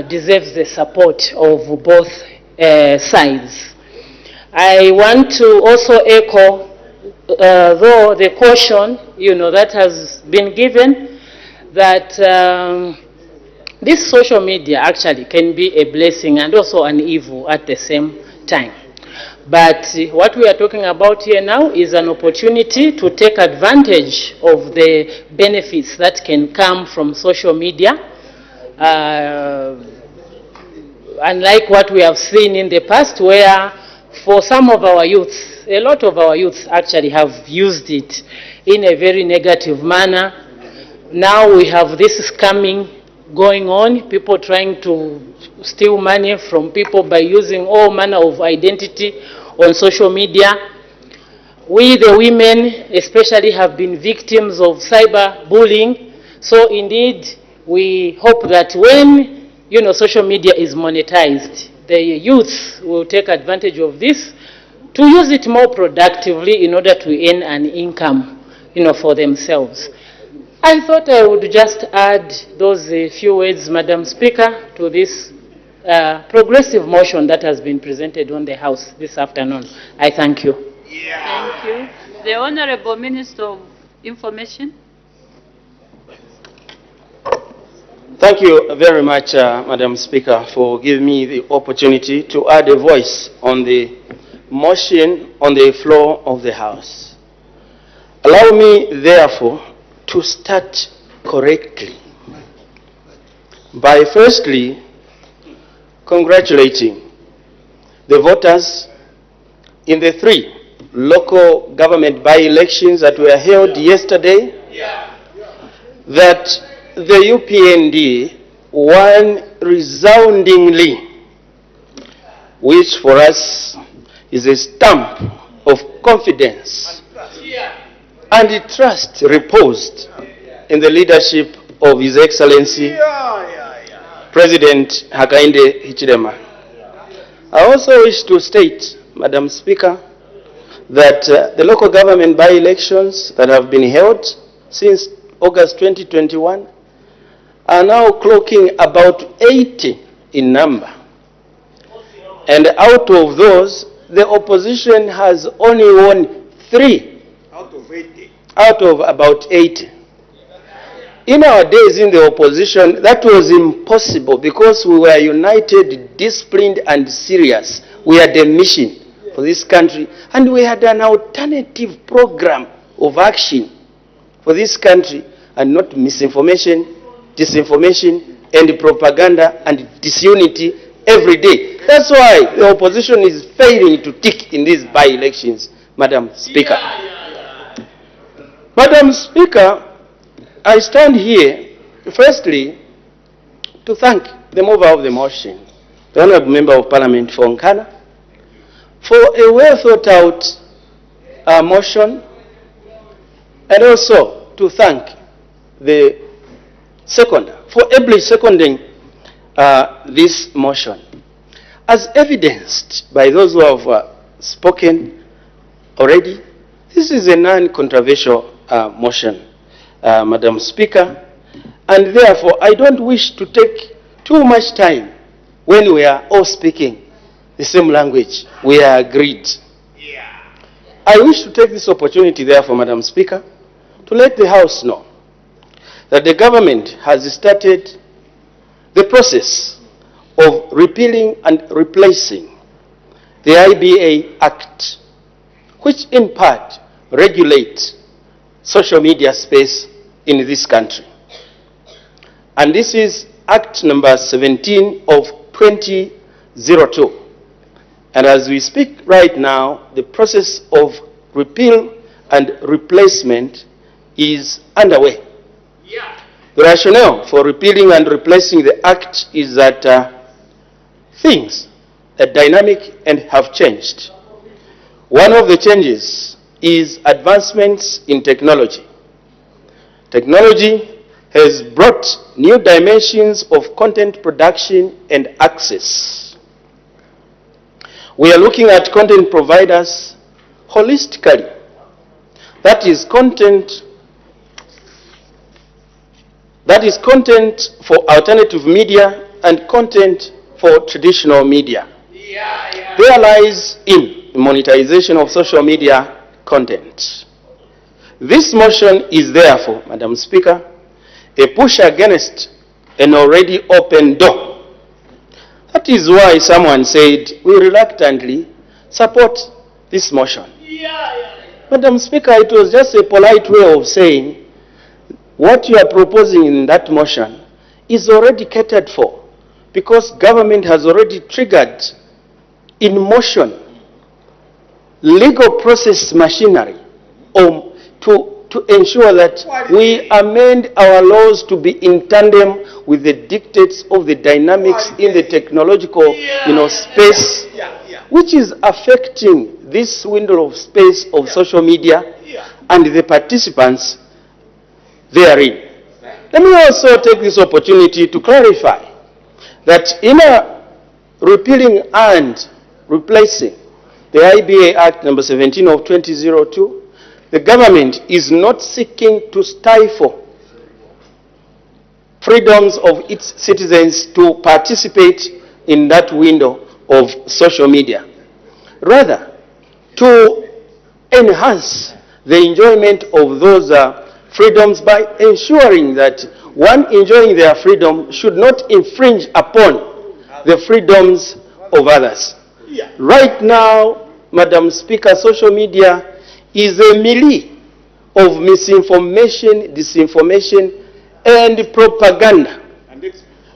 deserves the support of both sides. I want to also echo, though, the caution, that has been given, that this social media actually can be a blessing and also an evil at the same time. But what we are talking about here now is an opportunity to take advantage of the benefits that can come from social media, unlike what we have seen in the past, where for some of our youth, a lot of our youth actually have used it in a very negative manner. Now we have this scamming going on, people trying to steal money from people by using all manner of identity on social media. We, the women, especially have been victims of cyber bullying. So indeed, we hope that when, social media is monetized, the youth will take advantage of this to use it more productively in order to earn an income, for themselves. I thought I would just add those few words, Madam Speaker, to this progressive motion that has been presented on the House this afternoon. I thank you. Thank you. The Honorable Minister of Information. Thank you very much, Madam Speaker, for giving me the opportunity to add a voice on the motion on the floor of the House. Allow me, therefore, to start correctly by firstly congratulating the voters in the 3 local government by-elections that were held yesterday, that the UPND won resoundingly, which for us is a stamp of confidence and the trust reposed in the leadership of His Excellency President Hakainde Hichilema. I also wish to state, Madam Speaker, that the local government by-elections that have been held since August 2021 are now clocking about 80 in number. And out of those, the opposition has only won 3 out of about 80. In our days in the opposition, that was impossible because we were united, disciplined, and serious. We had a mission for this country, and we had an alternative program of action for this country, and not misinformation, disinformation, and propaganda and disunity every day. That's why the opposition is failing to tick in these by-elections, Madam Speaker. Madam Speaker, I stand here, firstly, to thank the mover of the motion, the Honourable Member of Parliament for Nkana, for a well-thought-out motion, and also to thank the seconder for ably seconding this motion. As evidenced by those who have spoken already, this is a non-controversial motion, Madam Speaker, and therefore I don't wish to take too much time when we are all speaking the same language. We are agreed. I wish to take this opportunity, therefore, Madam Speaker, to let the House know that the government has started the process of repealing and replacing the IBA Act, which in part regulates social media space in this country. And this is Act number 17 of 2002. And as we speak right now, the process of repeal and replacement is underway. The rationale for repealing and replacing the Act is that things are dynamic and have changed. One of the changes is advancements in technology. Technology has brought new dimensions of content production and access. We are looking at content providers holistically. That is content for alternative media and content for traditional media. There lies in the monetization of social media content. This motion is therefore, Madam Speaker, a push against an already open door. That is why someone said we reluctantly support this motion. Madam Speaker, it was just a polite way of saying what you are proposing in that motion is already catered for, because government has already triggered in motion legal process machinery to ensure that we amend our laws to be in tandem with the dictates of the dynamics in the technological space, which is affecting this window of space of social media and the participants therein. Let me also take this opportunity to clarify that in repealing and replacing the IBA Act number 17 of 2002, the government is not seeking to stifle freedoms of its citizens to participate in that window of social media. Rather, to enhance the enjoyment of those freedoms by ensuring that one enjoying their freedom should not infringe upon the freedoms of others. Right now, Madam Speaker, social media is a melee of misinformation, disinformation, and propaganda.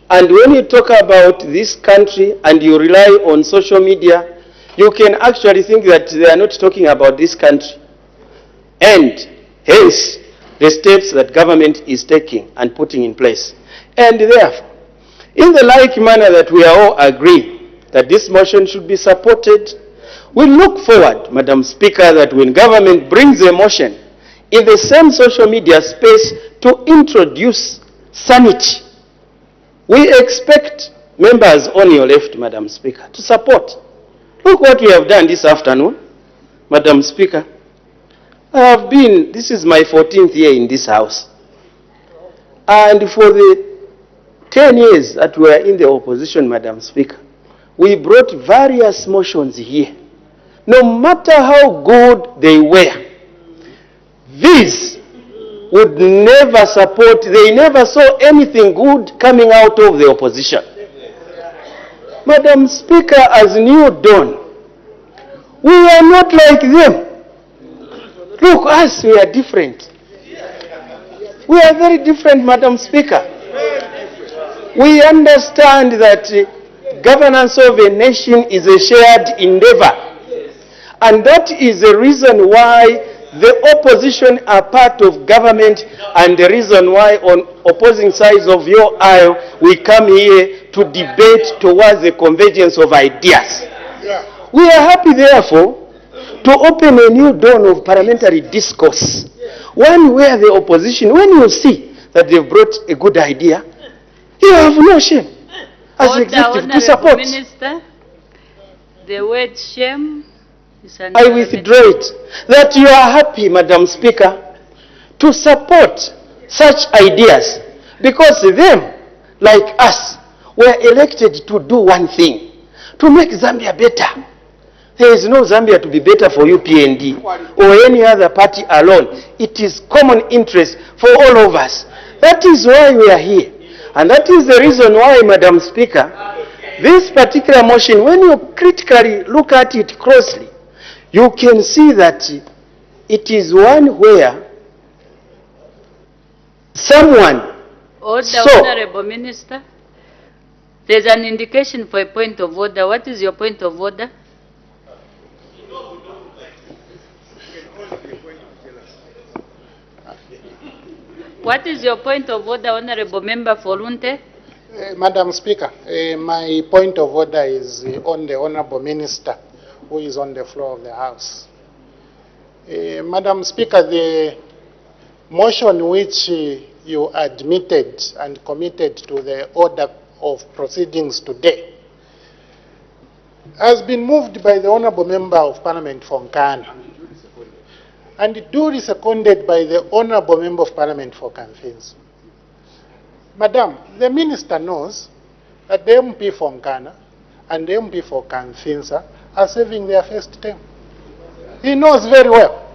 And when you talk about this country and you rely on social media, you can actually think that they are not talking about this country. And hence, the steps that government is taking and putting in place. And therefore, in the like manner that we are all agreeing that this motion should be supported, we look forward, Madam Speaker, that when government brings a motion in the same social media space to introduce sanity. We expect members on your left, Madam Speaker, to support. Look what we have done this afternoon, Madam Speaker. This is my 14th year in this House. And for the 10 years that we were in the opposition, Madam Speaker, we brought various motions here. No matter how good they were, these would never support, they never saw anything good coming out of the opposition. Madam Speaker, as New Dawn, we are not like them. Look, us, we are different. We are very different, Madam Speaker. We understand that governance of a nation is a shared endeavor. And that is the reason why the opposition are part of government, and the reason why on opposing sides of your aisle we come here to debate towards the convergence of ideas. We are happy, therefore, to open a new dawn of parliamentary discourse, one where the opposition, when you see that they've brought a good idea, you have no shame as executive to support. Minister, the word shame is an I withdraw it. That you are happy, Madam Speaker, to support such ideas, because them, like us, were elected to do one thing, to make Zambia better. There is no Zambia to be better for you, PND, or any other party alone. It is common interest for all of us. That is why we are here. And that is the reason why, Madam Speaker, this particular motion, when you critically look at it closely, you can see that it is one where someone Honorable Minister, there's an indication for a point of order. What is your point of order? What is your point of order, Honorable Member Folunte? Madam Speaker, my point of order is on the Honorable Minister, who is on the floor of the House. Madam Speaker, the motion which you admitted and committed to the order of proceedings today has been moved by the Honorable Member of Parliament for Nkana, and duly seconded by the Honorable Member of Parliament for Kanfinsa. Madam, the Minister knows that the MP for Nkana and the MP for Kanfinsa are serving their first term. He knows very well.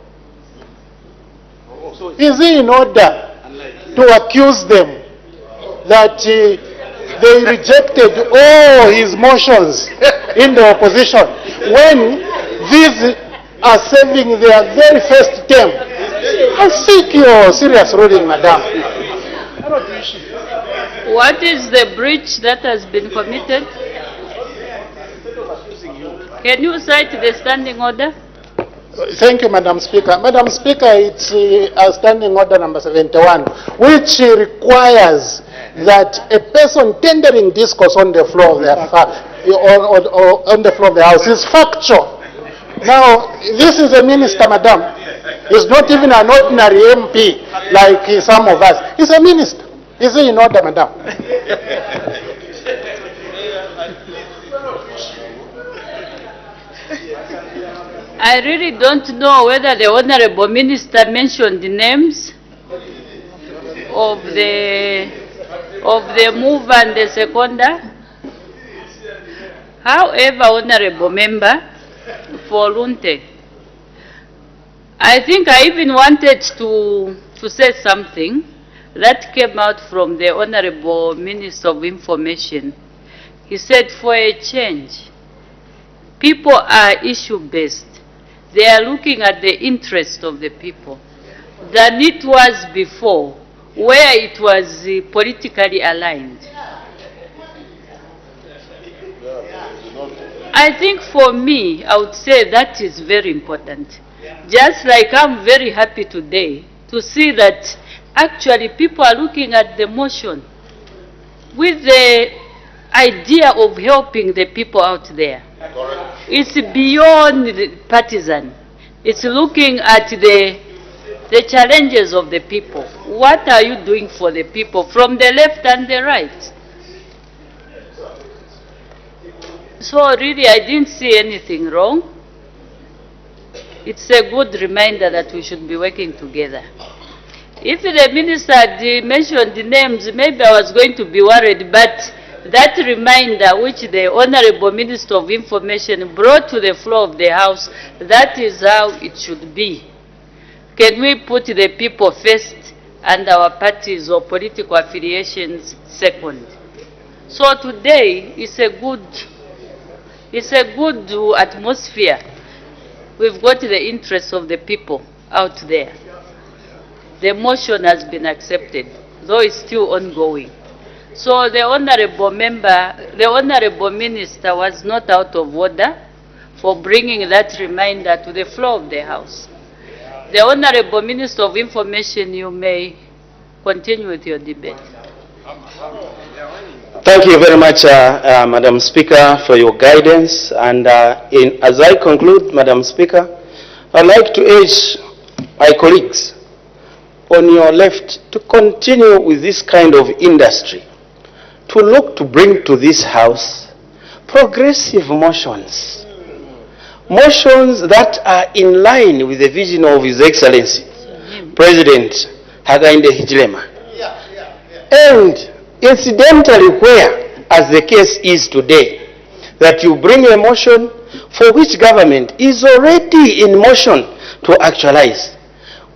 Is he in order to accuse them that they rejected all his motions in the opposition when these are serving their very first term? I seek your serious ruling, Madam. What is the breach that has been committed? Can you cite the standing order? Thank you, Madam Speaker. Madam Speaker, it's standing order number 71, which requires that a person tendering discourse on the floor of the on the floor of the House is factual. Now, this is a minister, Madam. He's not even an ordinary MP like some of us. He's a minister. Is he in order, Madam? I really don't know whether the Honorable Minister mentioned the names of the mover and the seconder. However, Honorable Member Folunte, I think I even wanted to say something that came out from the Honorable Minister of Information. He said, for a change, people are issue-based. They are looking at the interest of the people than it was before, where it was politically aligned. I think for me, I would say that is very important. Just like I'm very happy today to see that actually people are looking at the motion with the idea of helping the people out there. It's beyond partisan. It's looking at the the challenges of the people. What are you doing for the people from the left and the right? So really, I didn't see anything wrong. It's a good reminder that we should be working together. If the minister had mentioned the names, maybe I was going to be worried, but that reminder which the Honorable Minister of Information brought to the floor of the House, that is how it should be. Can we put the people first and our parties or political affiliations second? So today is a good atmosphere. We've got the interests of the people out there. The motion has been accepted, though it's still ongoing. So the honorable minister was not out of order for bringing that reminder to the floor of the House. The Honorable Minister of Information, you may continue with your debate. Thank you very much, Madam Speaker, for your guidance. And as I conclude, Madam Speaker, I'd like to urge my colleagues on your left to continue with this kind of industry, to look to bring to this House progressive motions, motions that are in line with the vision of His Excellency, President Hakainde Hichilema. And incidentally, where, as the case is today, that you bring a motion for which government is already in motion to actualize,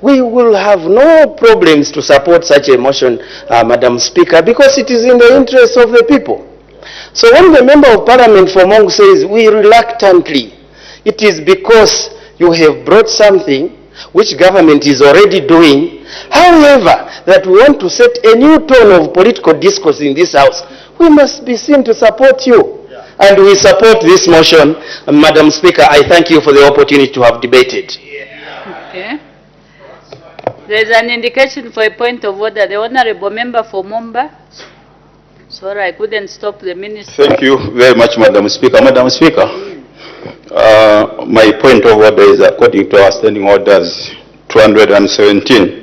we will have no problems to support such a motion, Madam Speaker, because it is in the interest of the people. So when the Member of Parliament for Mongu says, we reluctantly, it is because you have brought something which government is already doing. However, that we want to set a new tone of political discourse in this House, we must be seen to support you. And we support this motion. Madam Speaker, I thank you for the opportunity to have debated. Okay. There is an indication for a point of order. The Honorable Member for Momba. Sorry, I couldn't stop the minister. Thank you very much, Madam Speaker. Madam Speaker, my point of order is according to our standing orders 217.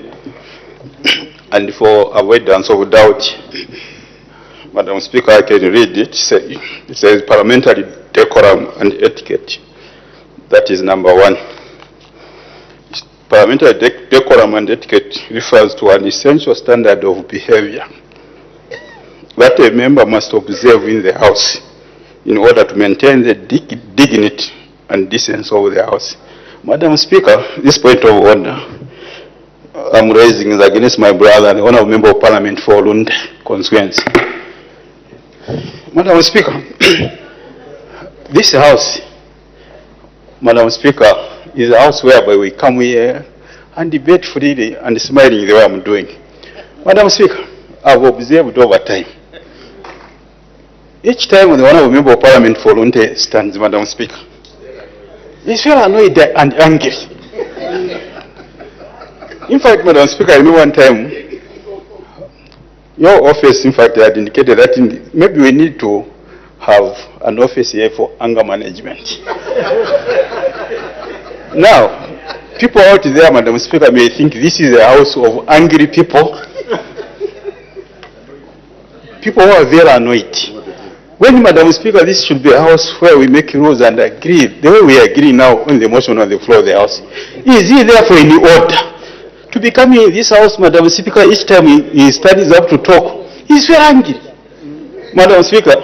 And for avoidance of doubt, Madam Speaker, I can read it. It says parliamentary decorum and etiquette. That is number 1. Parliamentary decorum and etiquette refers to an essential standard of behavior that a member must observe in the House in order to maintain the dignity and decency of the House. Madam Speaker, this point of order I'm raising is against my brother, the Honourable Member of Parliament for Lunde constituency. Madam Speaker, this House, Madam Speaker, is a house whereby we come here and debate freely and smiling the way I'm doing. Madam Speaker, I've observed over time. Each time when the Honourable Member of Parliament for Lunde stands, Madam Speaker, he's very annoyed and angry. In fact, Madam Speaker, I remember one time, your office, in fact, had indicated that maybe we need to have an office here for anger management. Now, people out there, Madam Speaker, may think this is a house of angry people. People who are very annoyed. When, Madam Speaker, this should be a house where we make rules and agree. The way we agree now on the motion on the floor of the House. Is he there for any order? To be coming in this House, Madam Speaker, each time he studies up to talk, he's very angry. Madam Speaker,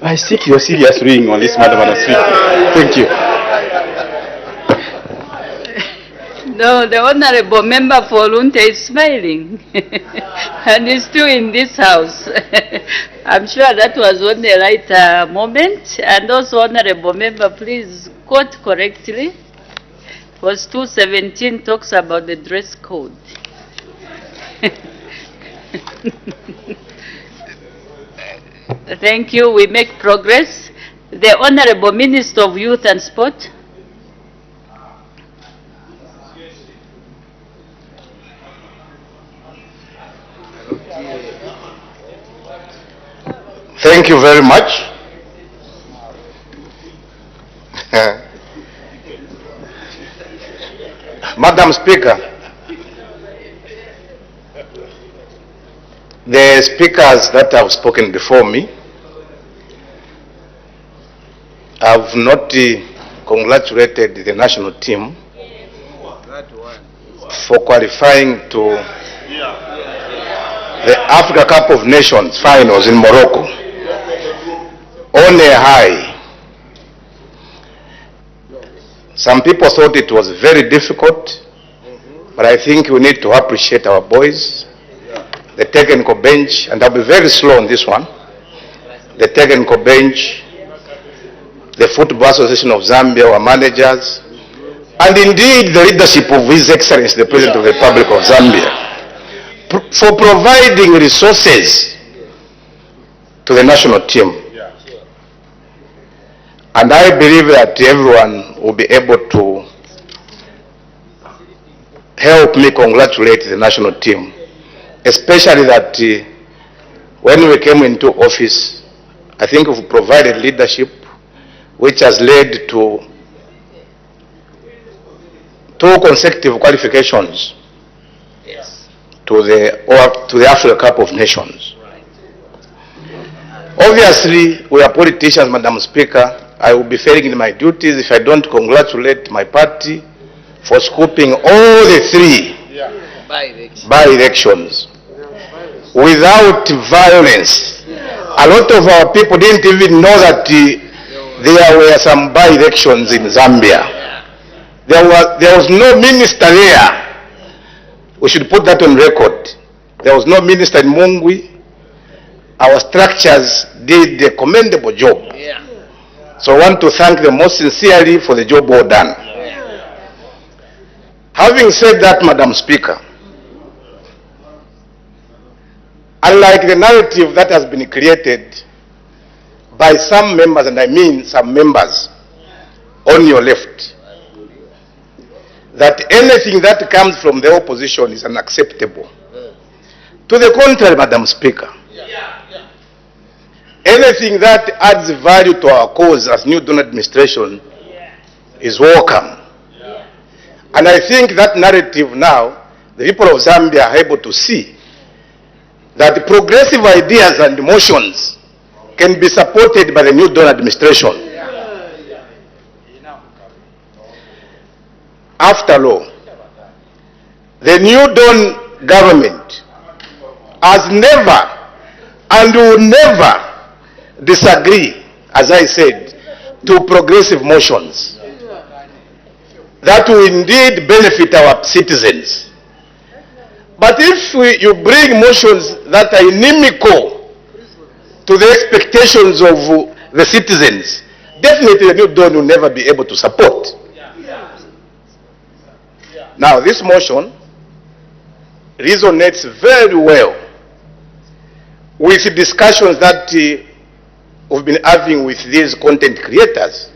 I seek your serious ruling on this, Madam Speaker. Thank you. No, the Honorable Member for Lunte is smiling. And he's still in this House. I'm sure that was on the right moment. And also, Honorable Member, please quote correctly. Verse 217 talks about the dress code. Thank you. We make progress. The Honorable Minister of Youth and Sport. Thank you very much. Madam Speaker, the speakers that have spoken before me have not congratulated the national team for qualifying to the Africa Cup of Nations finals in Morocco on a high. Some people thought it was very difficult, but I think we need to appreciate our boys, the technical bench, and I'll be very slow on this one, the technical bench, the Football Association of Zambia, our managers, and indeed the leadership of His Excellency, the President of the Republic of Zambia, for providing resources to the national team. And I believe that everyone will be able to help me congratulate the national team, especially that when we came into office, I think we've provided leadership which has led to 2 consecutive qualifications to the Africa Cup of Nations. Obviously, we are politicians, Madam Speaker. I will be failing in my duties if I don't congratulate my party for scooping all the 3 by-elections without violence. A lot of our people didn't even know that there were some by-elections in Zambia. There was no minister there. We should put that on record. There was no minister in Mungwi. Our structures did a commendable job. So I want to thank them most sincerely for the job well done. Having said that, Madam Speaker, unlike the narrative that has been created by some members, and I mean some members on your left, that anything that comes from the opposition is unacceptable. To the contrary, Madam Speaker, anything that adds value to our cause as New Dawn administration is welcome. And I think that narrative now, the people of Zambia are able to see that progressive ideas and motions can be supported by the New Dawn administration. After all, the New Dawn government has never and will never disagree, as I said, to progressive motions that will indeed benefit our citizens. But if you bring motions that are inimical to the expectations of the citizens, definitely the New Dawn will never be able to support. Now, this motion resonates very well with the discussions that we've been having with these content creators.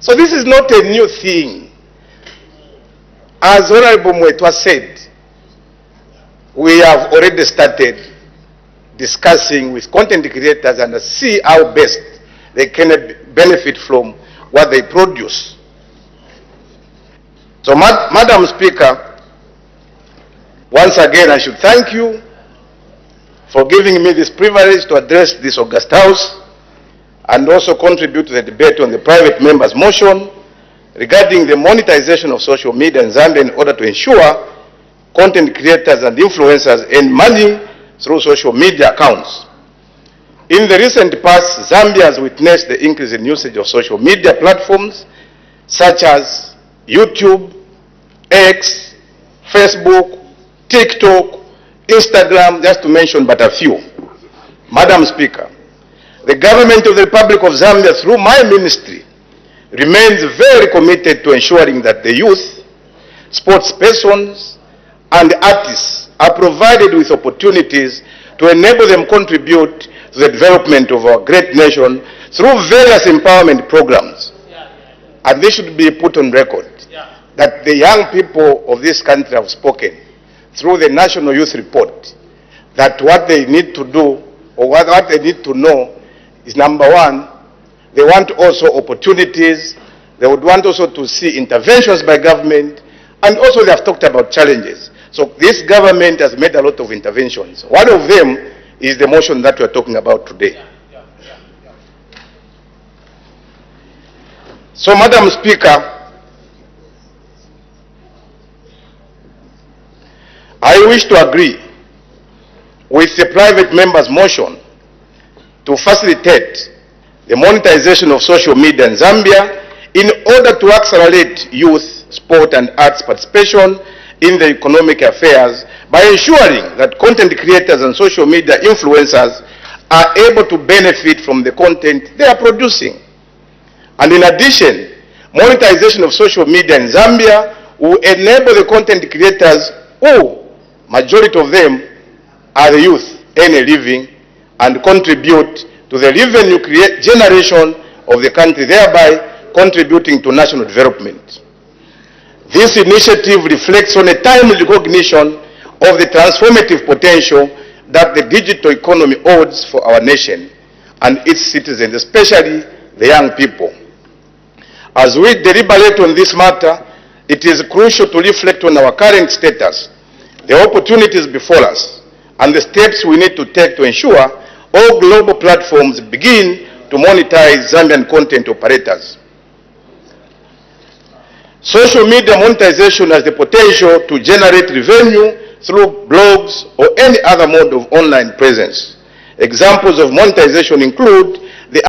So this is not a new thing. As Honorable Mwetwa said, we have already started discussing with content creators and see how best they can benefit from what they produce. So, Madam Speaker, once again I should thank you for giving me this privilege to address this august House and also contribute to the debate on the private member's motion regarding the monetization of social media in Zambia in order to ensure content creators and influencers earn money through social media accounts. In the recent past, Zambia has witnessed the increase in usage of social media platforms such as YouTube, X, Facebook, TikTok, Instagram, just to mention but a few. Madam Speaker, the government of the Republic of Zambia, through my ministry, remains very committed to ensuring that the youth, sports persons, and artists are provided with opportunities to enable them contribute to the development of our great nation through various empowerment programs. And this should be put on record, that the young people of this country have spoken through the National Youth Report, that what they need to do, or what they need to know, is number one, they want also opportunities, they would want also to see interventions by government, and also they have talked about challenges. So this government has made a lot of interventions. One of them is the motion that we are talking about today. So, Madam Speaker, I wish to agree with the private member's motion to facilitate the monetization of social media in Zambia in order to accelerate youth, sport and arts participation in the economic affairs by ensuring that content creators and social media influencers are able to benefit from the content they are producing. And in addition, monetization of social media in Zambia will enable the content creators who, majority of them, are the youth, earn a living and contribute to the revenue generation of the country, thereby contributing to national development. This initiative reflects on a timely recognition of the transformative potential that the digital economy holds for our nation and its citizens, especially the young people. As we deliberate on this matter, it is crucial to reflect on our current status, the opportunities before us, and the steps we need to take to ensure all global platforms begin to monetize Zambian content operators. Social media monetization has the potential to generate revenue through blogs or any other mode of online presence. Examples of monetization include